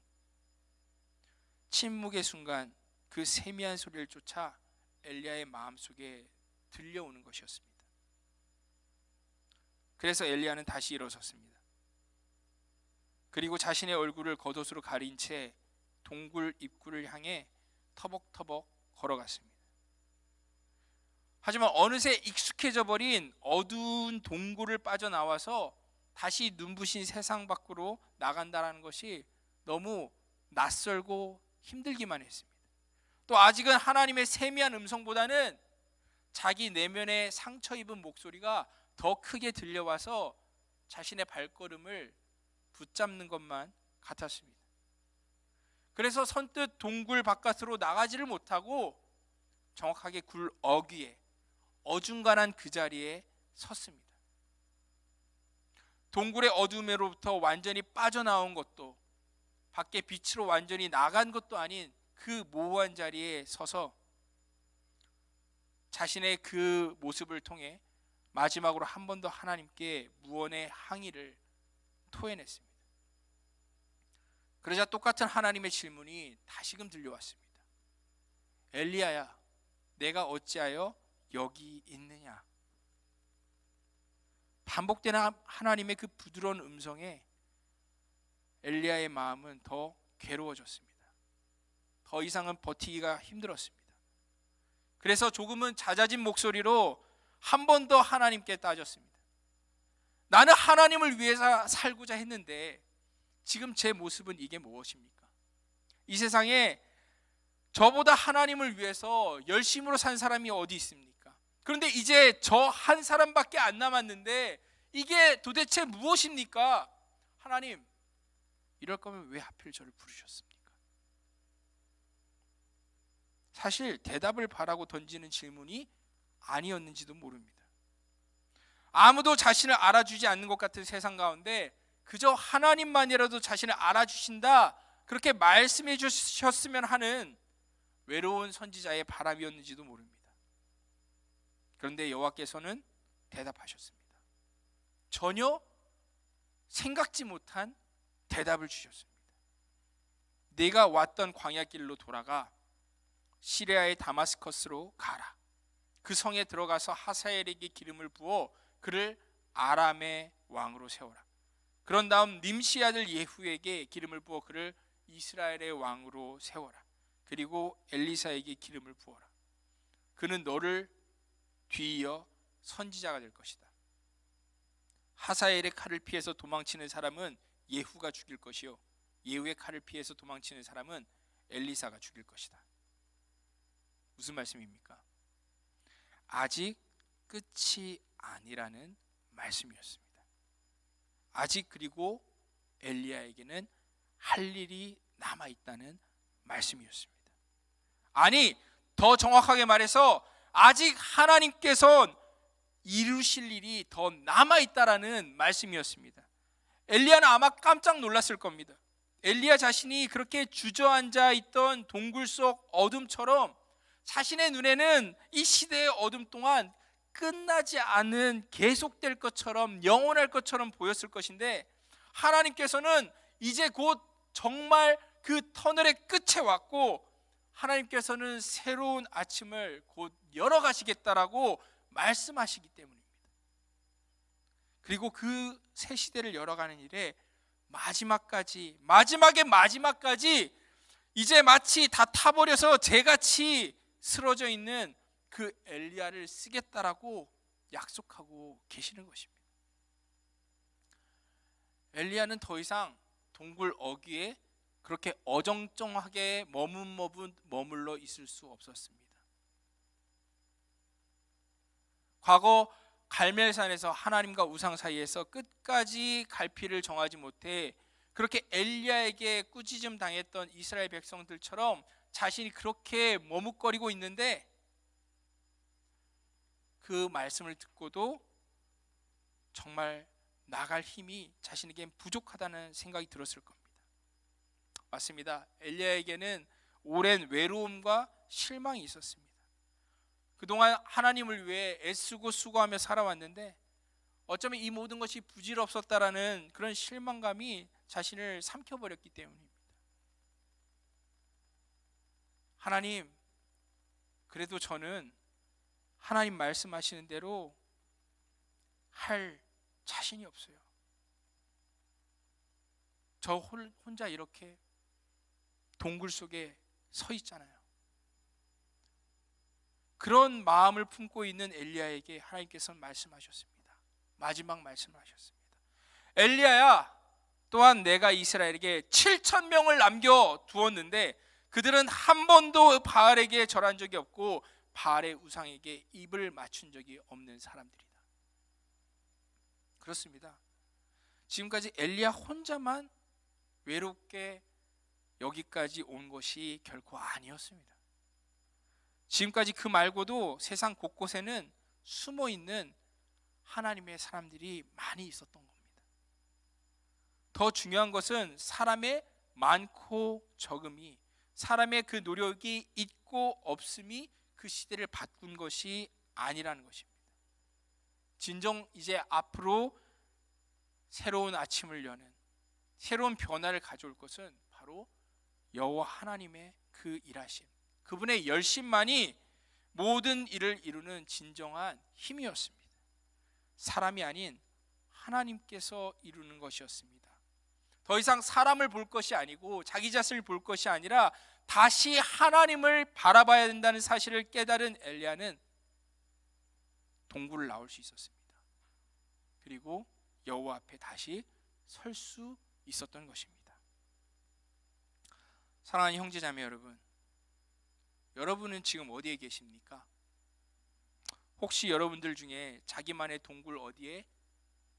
C: 침묵의 순간 그 세미한 소리를 쫓아 엘리야의 마음속에 들려오는 것이었습니다. 그래서 엘리야는 다시 일어섰습니다. 그리고 자신의 얼굴을 겉옷으로 가린 채 동굴 입구를 향해 터벅터벅 걸어갔습니다. 하지만 어느새 익숙해져 버린 어두운 동굴을 빠져나와서 다시 눈부신 세상 밖으로 나간다는 것이 너무 낯설고 힘들기만 했습니다. 또 아직은 하나님의 세미한 음성보다는 자기 내면에 상처 입은 목소리가 더 크게 들려와서 자신의 발걸음을 붙잡는 것만 같았습니다. 그래서 선뜻 동굴 바깥으로 나가지를 못하고 정확하게 굴 어귀에 어중간한 그 자리에 섰습니다. 동굴의 어둠으로부터 완전히 빠져나온 것도 밖에 빛으로 완전히 나간 것도 아닌 그 모호한 자리에 서서 자신의 그 모습을 통해 마지막으로 한 번 더 하나님께 무언의 항의를 토해냈습니다. 그러자 똑같은 하나님의 질문이 다시금 들려왔습니다. 엘리야야, 내가 어찌하여 여기 있느냐? 반복되는 하나님의 그 부드러운 음성에 엘리야의 마음은 더 괴로워졌습니다. 더 이상은 버티기가 힘들었습니다. 그래서 조금은 잦아진 목소리로 한 번 더 하나님께 따졌습니다. 나는 하나님을 위해서 살고자 했는데 지금 제 모습은 이게 무엇입니까? 이 세상에 저보다 하나님을 위해서 열심으로 산 사람이 어디 있습니까? 그런데 이제 저 한 사람밖에 안 남았는데 이게 도대체 무엇입니까? 하나님, 이럴 거면 왜 하필 저를 부르셨습니까? 사실 대답을 바라고 던지는 질문이 아니었는지도 모릅니다. 아무도 자신을 알아주지 않는 것 같은 세상 가운데 그저 하나님만이라도 자신을 알아주신다, 그렇게 말씀해 주셨으면 하는 외로운 선지자의 바람이었는지도 모릅니다. 그런데 여호와께서는 대답하셨습니다. 전혀 생각지 못한 대답을 주셨습니다. 네가 왔던 광야길로 돌아가 시리아의 다마스커스로 가라. 그 성에 들어가서 하사엘에게 기름을 부어 그를 아람의 왕으로 세워라. 그런 다음 님시 아들 예후에게 기름을 부어 그를 이스라엘의 왕으로 세워라. 그리고 엘리사에게 기름을 부어라. 그는 너를 뒤이어 선지자가 될 것이다. 하사엘의 칼을 피해서 도망치는 사람은 예후가 죽일 것이요, 예후의 칼을 피해서 도망치는 사람은 엘리사가 죽일 것이다. 무슨 말씀입니까? 아직 끝이 아니라는 말씀이었습니다. 아직, 그리고 엘리야에게는 할 일이 남아있다는 말씀이었습니다. 아니, 더 정확하게 말해서 아직 하나님께서 이루실 일이 더 남아있다라는 말씀이었습니다. 엘리야는 아마 깜짝 놀랐을 겁니다. 엘리야 자신이 그렇게 주저앉아 있던 동굴 속 어둠처럼 자신의 눈에는 이 시대의 어둠 동안 끝나지 않은, 계속될 것처럼, 영원할 것처럼 보였을 것인데, 하나님께서는 이제 곧 정말 그 터널의 끝에 왔고 하나님께서는 새로운 아침을 곧 열어가시겠다라고 말씀하시기 때문입니다. 그리고 그 새 시대를 열어가는 일에 마지막의 마지막까지 이제 마치 다 타버려서 재같이 쓰러져 있는 그 엘리야를 쓰겠다라고 약속하고 계시는 것입니다. 엘리야는 더 이상 동굴 어귀에 그렇게 어정쩡하게 머물러 있을 수 없었습니다. 과거 갈멜산에서 하나님과 우상 사이에서 끝까지 갈피를 정하지 못해 그렇게 엘리야에게 꾸짖음 당했던 이스라엘 백성들처럼 자신이 그렇게 머뭇거리고 있는데, 그 말씀을 듣고도 정말 나갈 힘이 자신에겐 부족하다는 생각이 들었을 겁니다. 맞습니다. 엘리야에게는 오랜 외로움과 실망이 있었습니다. 그동안 하나님을 위해 애쓰고 수고하며 살아왔는데 어쩌면 이 모든 것이 부질없었다라는 그런 실망감이 자신을 삼켜버렸기 때문입니다. 하나님, 그래도 저는 하나님 말씀하시는 대로 할 자신이 없어요. 저 혼자 이렇게 동굴 속에 서 있잖아요. 그런 마음을 품고 있는 엘리야에게 하나님께서는 말씀하셨습니다. 마지막 말씀을 하셨습니다. 엘리야야, 또한 내가 이스라엘에게 7,000명을 남겨두었는데 그들은 한 번도 바알에게 절한 적이 없고 바알의 우상에게 입을 맞춘 적이 없는 사람들이다. 그렇습니다. 지금까지 엘리야 혼자만 외롭게 여기까지 온 것이 결코 아니었습니다. 지금까지 그 말고도 세상 곳곳에는 숨어있는 하나님의 사람들이 많이 있었던 겁니다. 더 중요한 것은 사람의 많고 적음이, 사람의 그 노력이 있고 없음이 그 시대를 바꾼 것이 아니라는 것입니다. 진정 이제 앞으로 새로운 아침을 여는, 새로운 변화를 가져올 것은 바로 여호와 하나님의 그 일하심, 그분의 열심만이 모든 일을 이루는 진정한 힘이었습니다. 사람이 아닌 하나님께서 이루는 것이었습니다. 더 이상 사람을 볼 것이 아니고 자기 자신을 볼 것이 아니라 다시 하나님을 바라봐야 된다는 사실을 깨달은 엘리야는 동굴을 나올 수 있었습니다. 그리고 여호와 앞에 다시 설 수 있었던 것입니다. 사랑하는 형제자매 여러분, 여러분은 지금 어디에 계십니까? 혹시 여러분들 중에 자기만의 동굴 어디에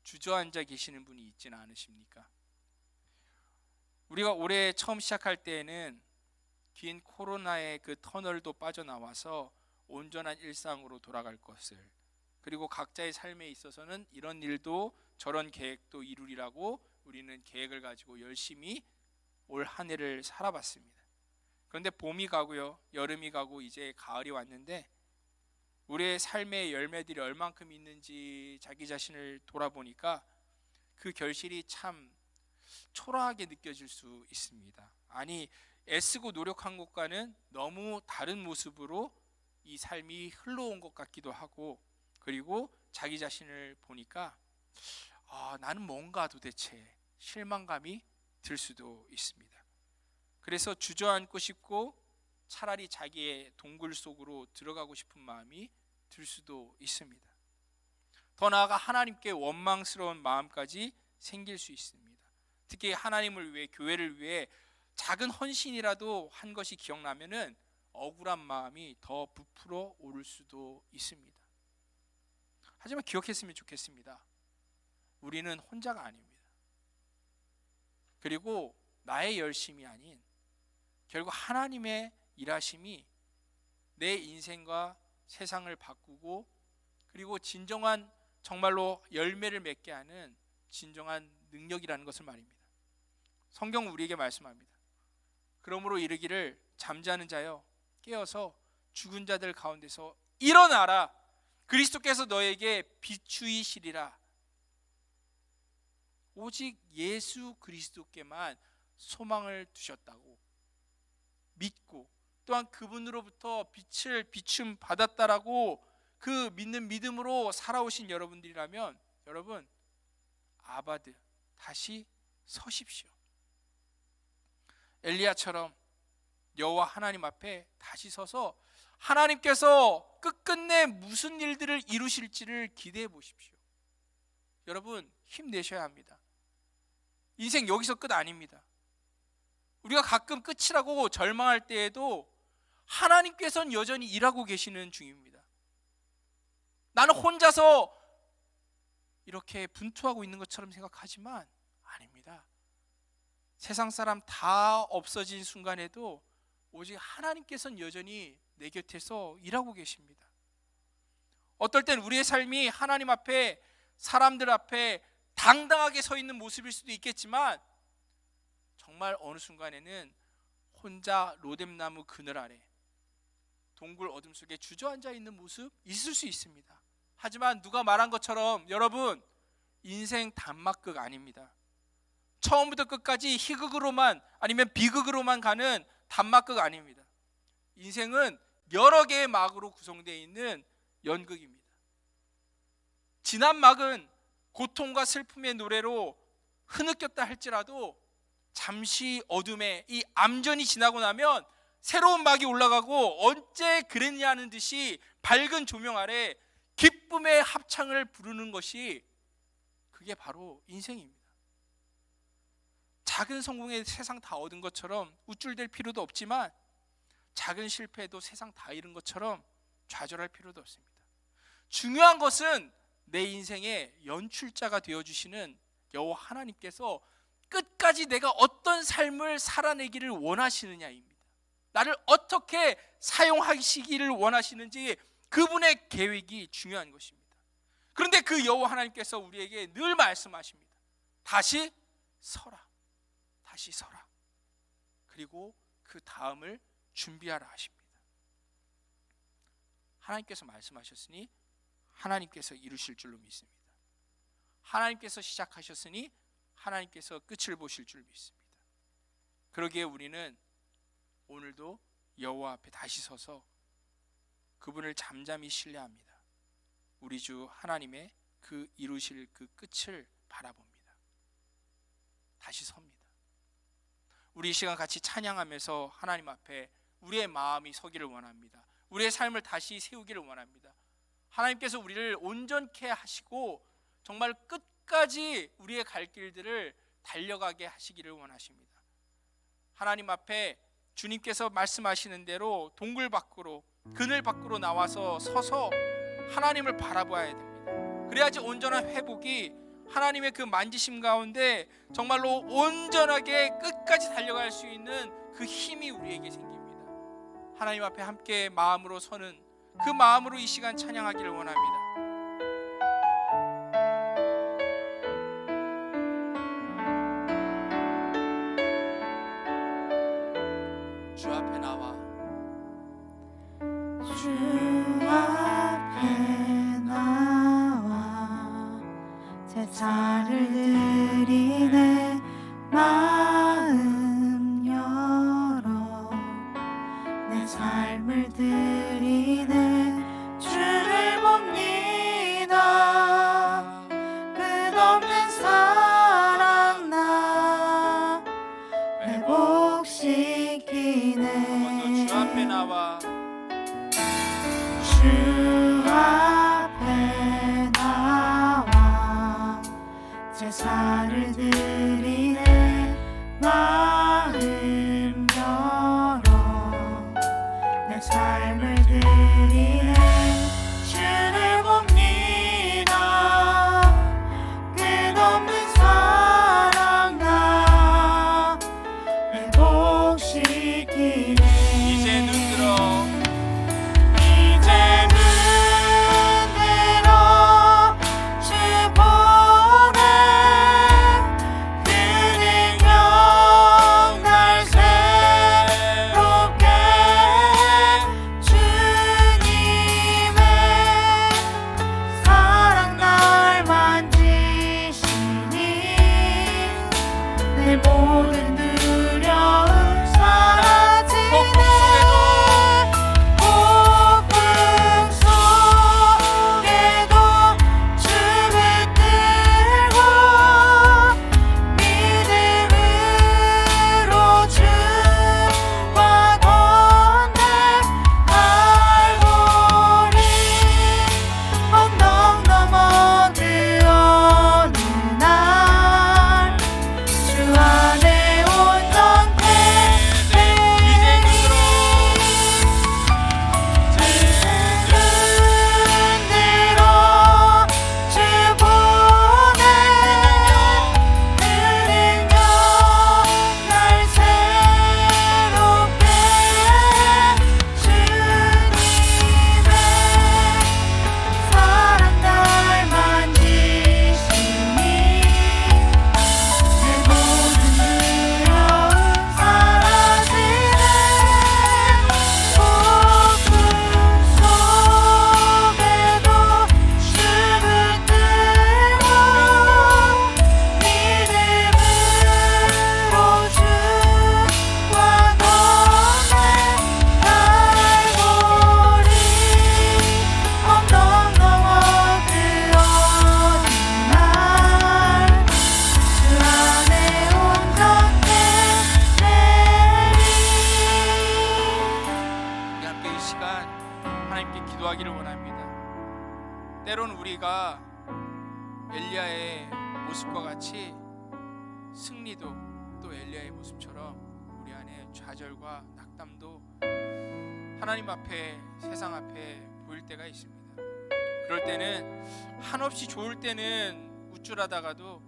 C: 주저앉아 계시는 분이 있지는 않으십니까? 우리가 올해 처음 시작할 때에는 긴 코로나의 그 터널도 빠져나와서 온전한 일상으로 돌아갈 것을, 그리고 각자의 삶에 있어서는 이런 일도 저런 계획도 이루리라고 우리는 계획을 가지고 열심히 올 한 해를 살아봤습니다. 그런데 봄이 가고요, 여름이 가고 이제 가을이 왔는데 우리의 삶의 열매들이 얼만큼 있는지 자기 자신을 돌아보니까 그 결실이 참 초라하게 느껴질 수 있습니다. 아니, 애쓰고 노력한 것과는 너무 다른 모습으로 이 삶이 흘러온 것 같기도 하고, 그리고 자기 자신을 보니까 나는 뭔가 도대체 실망감이 들 수도 있습니다. 그래서 주저앉고 싶고 차라리 자기의 동굴 속으로 들어가고 싶은 마음이 들 수도 있습니다. 더 나아가 하나님께 원망스러운 마음까지 생길 수 있습니다. 특히 하나님을 위해, 교회를 위해 작은 헌신이라도 한 것이 기억나면은 억울한 마음이 더 부풀어 오를 수도 있습니다. 하지만 기억했으면 좋겠습니다. 우리는 혼자가 아닙니다. 그리고 나의 열심이 아닌 결국 하나님의 일하심이 내 인생과 세상을 바꾸고, 그리고 진정한 정말로 열매를 맺게 하는 진정한 능력이라는 것을 말입니다. 성경 우리에게 말씀합니다. 그러므로 이르기를 잠자는 자여 깨어서 죽은 자들 가운데서 일어나라. 그리스도께서 너에게 비추이시리라. 오직 예수 그리스도께만 소망을 두셨다고 믿고 또한 그분으로부터 빛을 비춤 받았다라고 그 믿는 믿음으로 살아오신 여러분들이라면 여러분 아바드 다시 서십시오. 엘리야처럼 여호와 하나님 앞에 다시 서서 하나님께서 끝끝내 무슨 일들을 이루실지를 기대해 보십시오. 여러분 힘내셔야 합니다. 인생 여기서 끝 아닙니다. 우리가 가끔 끝이라고 절망할 때에도 하나님께서는 여전히 일하고 계시는 중입니다. 나는 혼자서 이렇게 분투하고 있는 것처럼 생각하지만 아닙니다. 세상 사람 다 없어진 순간에도 오직 하나님께서는 여전히 내 곁에서 일하고 계십니다. 어떨 땐 우리의 삶이 하나님 앞에 사람들 앞에 당당하게 서 있는 모습일 수도 있겠지만 정말 어느 순간에는 혼자 로뎀나무 그늘 아래 동굴 어둠 속에 주저앉아 있는 모습 있을 수 있습니다. 하지만 누가 말한 것처럼 여러분 인생 단막극 아닙니다. 처음부터 끝까지 희극으로만 아니면 비극으로만 가는 단막극 아닙니다. 인생은 여러 개의 막으로 구성되어 있는 연극입니다. 지난 막은 고통과 슬픔의 노래로 흐느꼈다 할지라도 잠시 어둠에 이 암전이 지나고 나면 새로운 막이 올라가고 언제 그랬냐는 듯이 밝은 조명 아래 기쁨의 합창을 부르는 것이 그게 바로 인생입니다. 작은 성공에 세상 다 얻은 것처럼 우쭐댈 필요도 없지만 작은 실패에도 세상 다 잃은 것처럼 좌절할 필요도 없습니다. 중요한 것은 내 인생의 연출자가 되어주시는 여호와 하나님께서 끝까지 내가 어떤 삶을 살아내기를 원하시느냐입니다. 나를 어떻게 사용하시기를 원하시는지 그분의 계획이 중요한 것입니다. 그런데 그 여호와 하나님께서 우리에게 늘 말씀하십니다. 다시 서라. 다시 서라. 그리고 그 다음을 준비하라 하십니다. 하나님께서 말씀하셨으니 하나님께서 이루실 줄로 믿습니다. 하나님께서 시작하셨으니 하나님께서 끝을 보실 줄 믿습니다. 그러기에 우리는 오늘도 여호와 앞에 다시 서서 그분을 잠잠히 신뢰합니다. 우리 주 하나님의 그 이루실 그 끝을 바라봅니다. 다시 섭니다. 우리 이 시간 같이 찬양하면서 하나님 앞에 우리의 마음이 서기를 원합니다. 우리의 삶을 다시 세우기를 원합니다. 하나님께서 우리를 온전케 하시고 정말 끝까지 우리의 갈 길들을 달려가게 하시기를 원하십니다. 하나님 앞에 주님께서 말씀하시는 대로 동굴 밖으로 그늘 밖으로 나와서 서서 하나님을 바라봐야 됩니다. 그래야지 온전한 회복이 하나님의 그 만지심 가운데 정말로 온전하게 끝까지 달려갈 수 있는 그 힘이 우리에게 생깁니다. 하나님 앞에 함께 마음으로 서는 그 마음으로 이 시간 찬양하기를 원합니다. 주 앞에 나와
A: 주 앞에 나와 제사를 드리네 마음 열어 내 삶을 드리네 주를 봅니다. 끝없는 사랑 나 회복시키네.
C: 주 앞에 나와
A: 주 앞에 나와 제사를 드리네 마음 열어 내 삶을 드리네 주를 봅니다. 끝없는 사랑 나 회복시키네.
C: 이제 눈 들어
A: 이제 눈 들어 주 보네
C: 때로는 우리가 엘리야의 모습과 같이 승리도 또 엘리야의 모습처럼 우리 안에 좌절과 낙담도 하나님 앞에, 세상 앞에 보일 때가 있습니다. 그럴 때는 한없이 좋을 때는 우쭐하다가도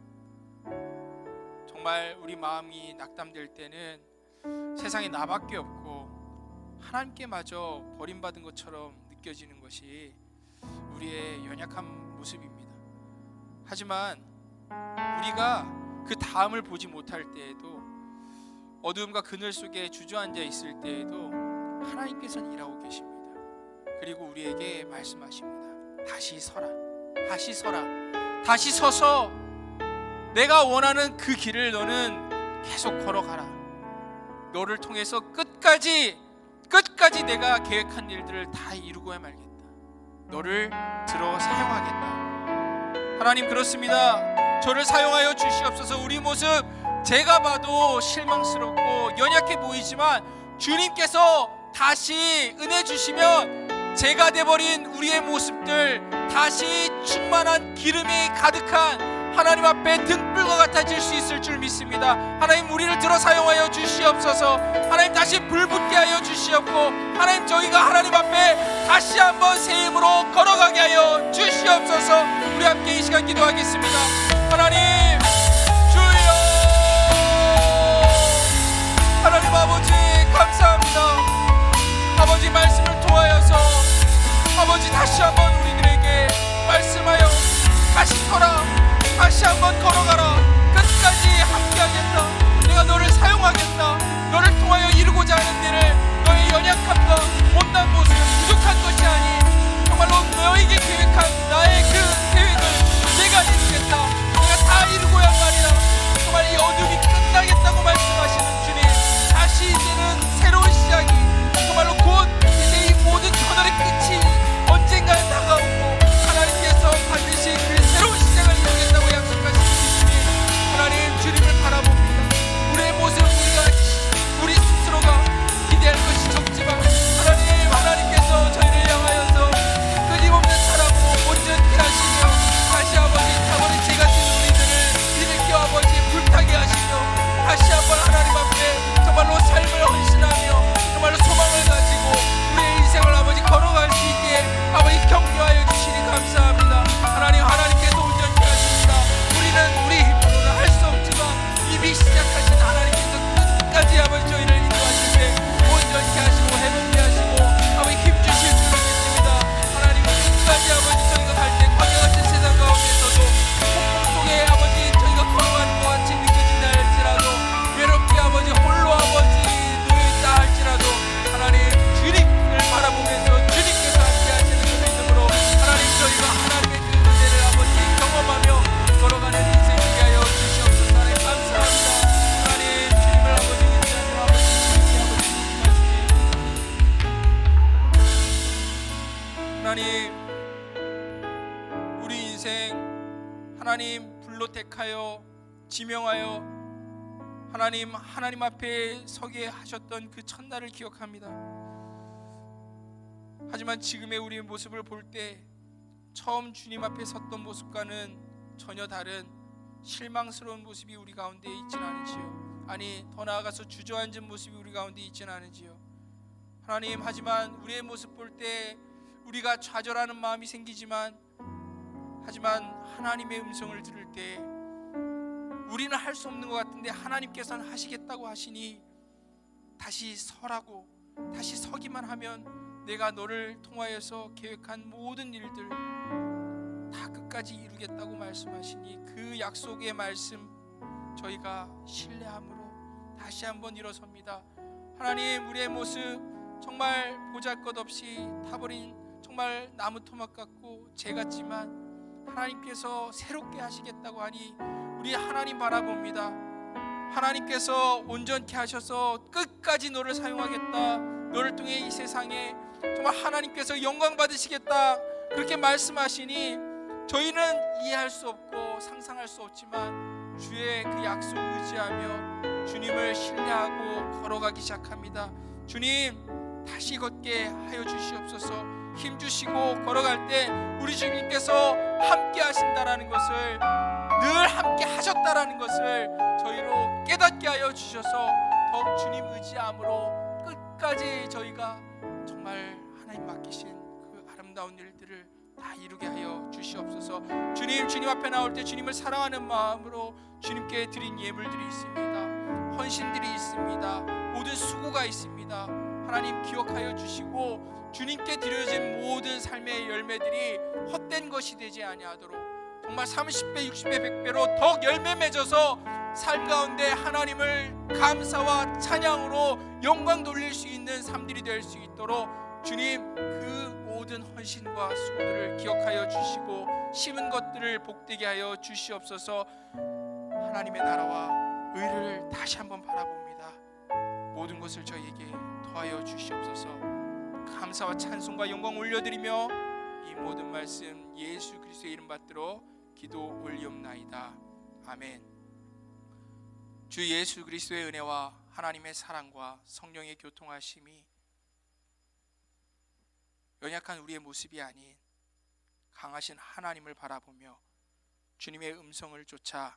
C: 정말 우리 마음이 낙담될 때는 세상에 나밖에 없고 하나님께마저 버림받은 것처럼 느껴지는 것이 우리의 연약한 모습입니다. 하지만 우리가 그 다음을 보지 못할 때에도, 어두움과 그늘 속에 주저앉아 있을 때에도 하나님께서는 일하고 계십니다. 그리고 우리에게 말씀하십니다. 다시 서라, 다시 서라, 다시 서서 내가 원하는 그 길을 너는 계속 걸어가라. 너를 통해서 끝까지 내가 계획한 일들을 다 이루고야 말겠다. 너를 들어 사용하겠다. 하나님, 그렇습니다. 저를 사용하여 주시옵소서. 우리 모습 제가 봐도 실망스럽고 연약해 보이지만 주님께서 다시 은혜 주시면 제가 돼버린 우리의 모습들 다시 충만한 기름이 가득한 하나님 앞에 등불과 같아질 수 있을 줄 믿습니다. 하나님, 우리를 들어 사용하여 주시옵소서. 하나님, 다시 불붙게 하여 주시옵고, 하나님, 저희가 하나님 앞에 다시 한번 새 힘으로 걸어가게 하여 주시옵소서. 우리 함께 이 시간 기도하겠습니다. 하나님 주여, 하나님 아버지 감사합니다. 아버지, 말씀을 통하여서 아버지 다시 한번 우리들에게 말씀하여 다시 서라, 다시 한번 걸어가라, 끝까지 함께하겠다. 내가 너를 사용하겠다. 너를 통하여 이루고자 하는 일을 너의 연약함과 못난 모습, 부족한 것이 아닌 정말로 너에게 계획한 나의 그 계획을 내가 이루겠다. 내가 다 이루고야 말이라. 정말 이 어둠이 끝나겠다고 말씀하시는 주님, 다시 이제는 새로운 시작이 정말로 곧 이제 이 모든 터널의 끝이 언젠가는 다가오고 하나님께서 반드시 그 새로운 시작을 이루겠다고 약속하시는 주님, 하나님 주님을 바라봅니다. 우리의 모습, 우리 스스로가 기대할 것이 적지만 하나님께서 저희를 향하여서 끊임없는 사랑으로 온전히 하시며 다시 아버지 타버린 죄 같은 우리들을 일으켜 아버지 불타게 하시며 다시 한번 하나님 앞에 정말로 삶을 헌신하며 정말로 소망을 가지고 우리의 인생을 아버지 걸어갈 수 있게 아버지 격려하여 주시니 감사합니다. 하나님께서 온전히 하십니다. 우리는 우리 힘으로는 할 수 없지만 이미 시작하신 하나님께서 끝까지 아버지 저희를 인도하실 때 온전히 하시고 해롭게 하시고 아버지 힘주실 줄 믿습니다. 하나님, 끝까지 아버지 저희가 갈 때 광야 같은 세상 가운데서도 폭풍 속에 아버지 저희가 걸어가는 것 같이 느껴진다 할지라도, 외롭게 아버지 홀로 아버지 놓여있다 할지라도 하나님 주님을 바라보면서 주님께서 함께 하시는 그 믿음으로 하나님, 저희가 하나님의 그 은혜를 아버지 경험하며 걸어가는 인생 되게 하여 주시옵소서. 하나님 감사합니다. 하나님 주님을 아버지 믿으며 아버지 주님께 아버지 말씀해 하나님, 우리 인생 하나님 불로 택하여 지명하여 하나님 앞에 서게 하셨던 그 첫날을 기억합니다. 하지만 지금의 우리의 모습을 볼 때 처음 주님 앞에 섰던 모습과는 전혀 다른 실망스러운 모습이 우리 가운데 있지는 않은지요. 아니, 더 나아가서 주저앉은 모습이 우리 가운데 있지는 않은지요. 하나님, 하지만 우리의 모습 볼 때 우리가 좌절하는 마음이 생기지만, 하지만 하나님의 음성을 들을 때 우리는 할 수 없는 것 같은데 하나님께서는 하시겠다고 하시니 다시 서라고, 다시 서기만 하면 내가 너를 통하여서 계획한 모든 일들 다 끝까지 이루겠다고 말씀하시니 그 약속의 말씀 저희가 신뢰함으로 다시 한번 일어섭니다. 하나님, 우리의 모습 정말 보잘것없이 타버린 정말 나무 토막 같고 죄 같지만 하나님께서 새롭게 하시겠다고 하니 우리 하나님 바라봅니다. 하나님께서 온전케 하셔서 끝까지 너를 사용하겠다, 너를 통해 이 세상에 정말 하나님께서 영광 받으시겠다 그렇게 말씀하시니 저희는 이해할 수 없고 상상할 수 없지만 주의 그 약속 의지하며 주님을 신뢰하고 걸어가기 시작합니다. 주님, 다시 걷게 하여 주시옵소서. 힘주시고 걸어갈 때 우리 주님께서 함께 하신다라는 것을, 늘 함께 하셨다라는 것을 저희로 깨닫게 하여 주셔서 더욱 주님 의지함으로 끝까지 저희가 정말 하나님 맡기신 그 아름다운 일들을 다 이루게 하여 주시옵소서. 주님 앞에 나올 때 주님을 사랑하는 마음으로 주님께 드린 예물들이 있습니다. 헌신들이 있습니다. 모든 수고가 있습니다. 하나님 기억하여 주시고 주님께 드려진 모든 삶의 열매들이 헛된 것이 되지 아니하도록 정말 30배, 60배, 100배로 더욱 열매 맺어서 삶 가운데 하나님을 감사와 찬양으로 영광 돌릴 수 있는 삶들이 될 수 있도록 주님 그 모든 헌신과 수고들을 기억하여 주시고 심은 것들을 복되게 하여 주시옵소서. 하나님의 나라와 의를 다시 한번 바라봅니다. 모든 것을 저희에게 더하여 주시옵소서. 감사와 찬송과 영광 올려드리며 이 모든 말씀 예수 그리스도의 이름 받들어 기도 올리옵나이다. 아멘. 주 예수 그리스도의 은혜와 하나님의 사랑과 성령의 교통하심이 연약한 우리의 모습이 아닌 강하신 하나님을 바라보며 주님의 음성을 쫓아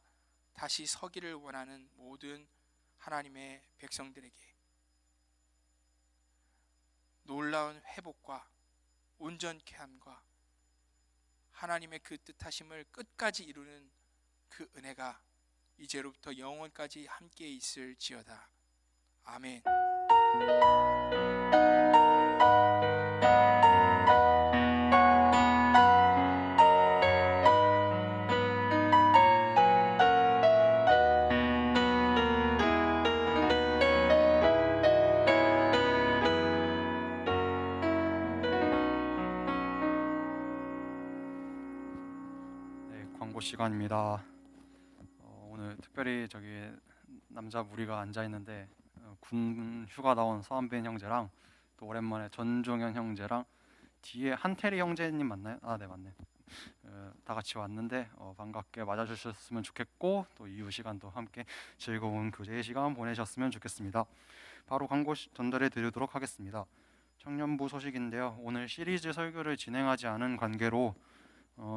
C: 다시 서기를 원하는 모든 하나님의 백성들에게 놀라운 회복과 온전케 함과 하나님의 그 뜻하심을 끝까지 이루는 그 은혜가 이제로부터 영원까지 함께 있을지어다. 아멘.
E: 광고 시간입니다. 오늘 특별히 저기 남자 무리가 앉아 있는데 군 휴가 나온 서한빈 형제랑 또 오랜만에 전종현 형제랑 뒤에 한태리 형제님 맞나요? 아, 네 맞네. 다 같이 왔는데 반갑게 맞아주셨으면 좋겠고 또 이후 시간도 함께 즐거운 교제의 시간 보내셨으면 좋겠습니다. 바로 광고 전달해 드리도록 하겠습니다. 청년부 소식인데요. 오늘 시리즈 설교를 진행하지 않은 관계로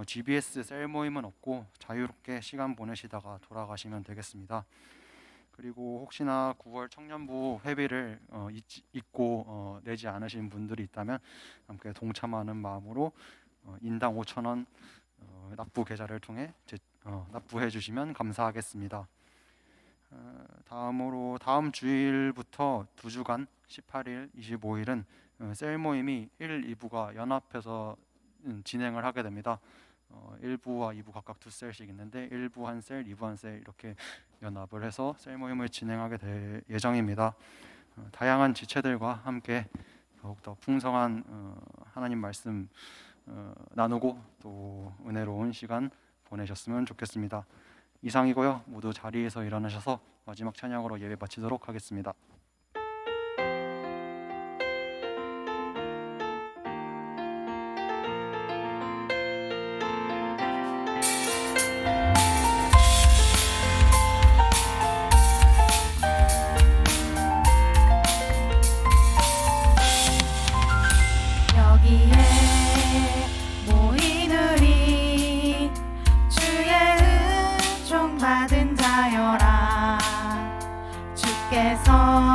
E: GBS 셀 모임은 없고 자유롭게 시간 보내시다가 돌아가시면 되겠습니다. 그리고 혹시나 9월 청년부 회비를 잊고 내지 않으신 분들이 있다면 함께 동참하는 마음으로 인당 5,000원 납부 계좌를 통해 납부해 주시면 감사하겠습니다. 다음으로 다음 주일부터 2주간 18일, 25일은 셀 모임이 1, 2부가 연합해서 진행을 하게 됩니다. 1부와 2부 각각 2셀씩 있는데 1부 1셀, 2부 1셀 이렇게 연합을 해서 셀 모임을 진행하게 될 예정입니다. 다양한 지체들과 함께 더욱더 풍성한 하나님 말씀 나누고 또 은혜로운 시간 보내셨으면 좋겠습니다. 이상이고요. 모두 자리에서 일어나셔서 마지막 찬양으로 예배 마치도록 하겠습니다.
A: 여기에 모인 우리 주의 은총 받은 자여라. 주께서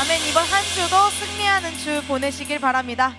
A: 아멘. 이번 한 주도 승리하는 주 보내시길 바랍니다.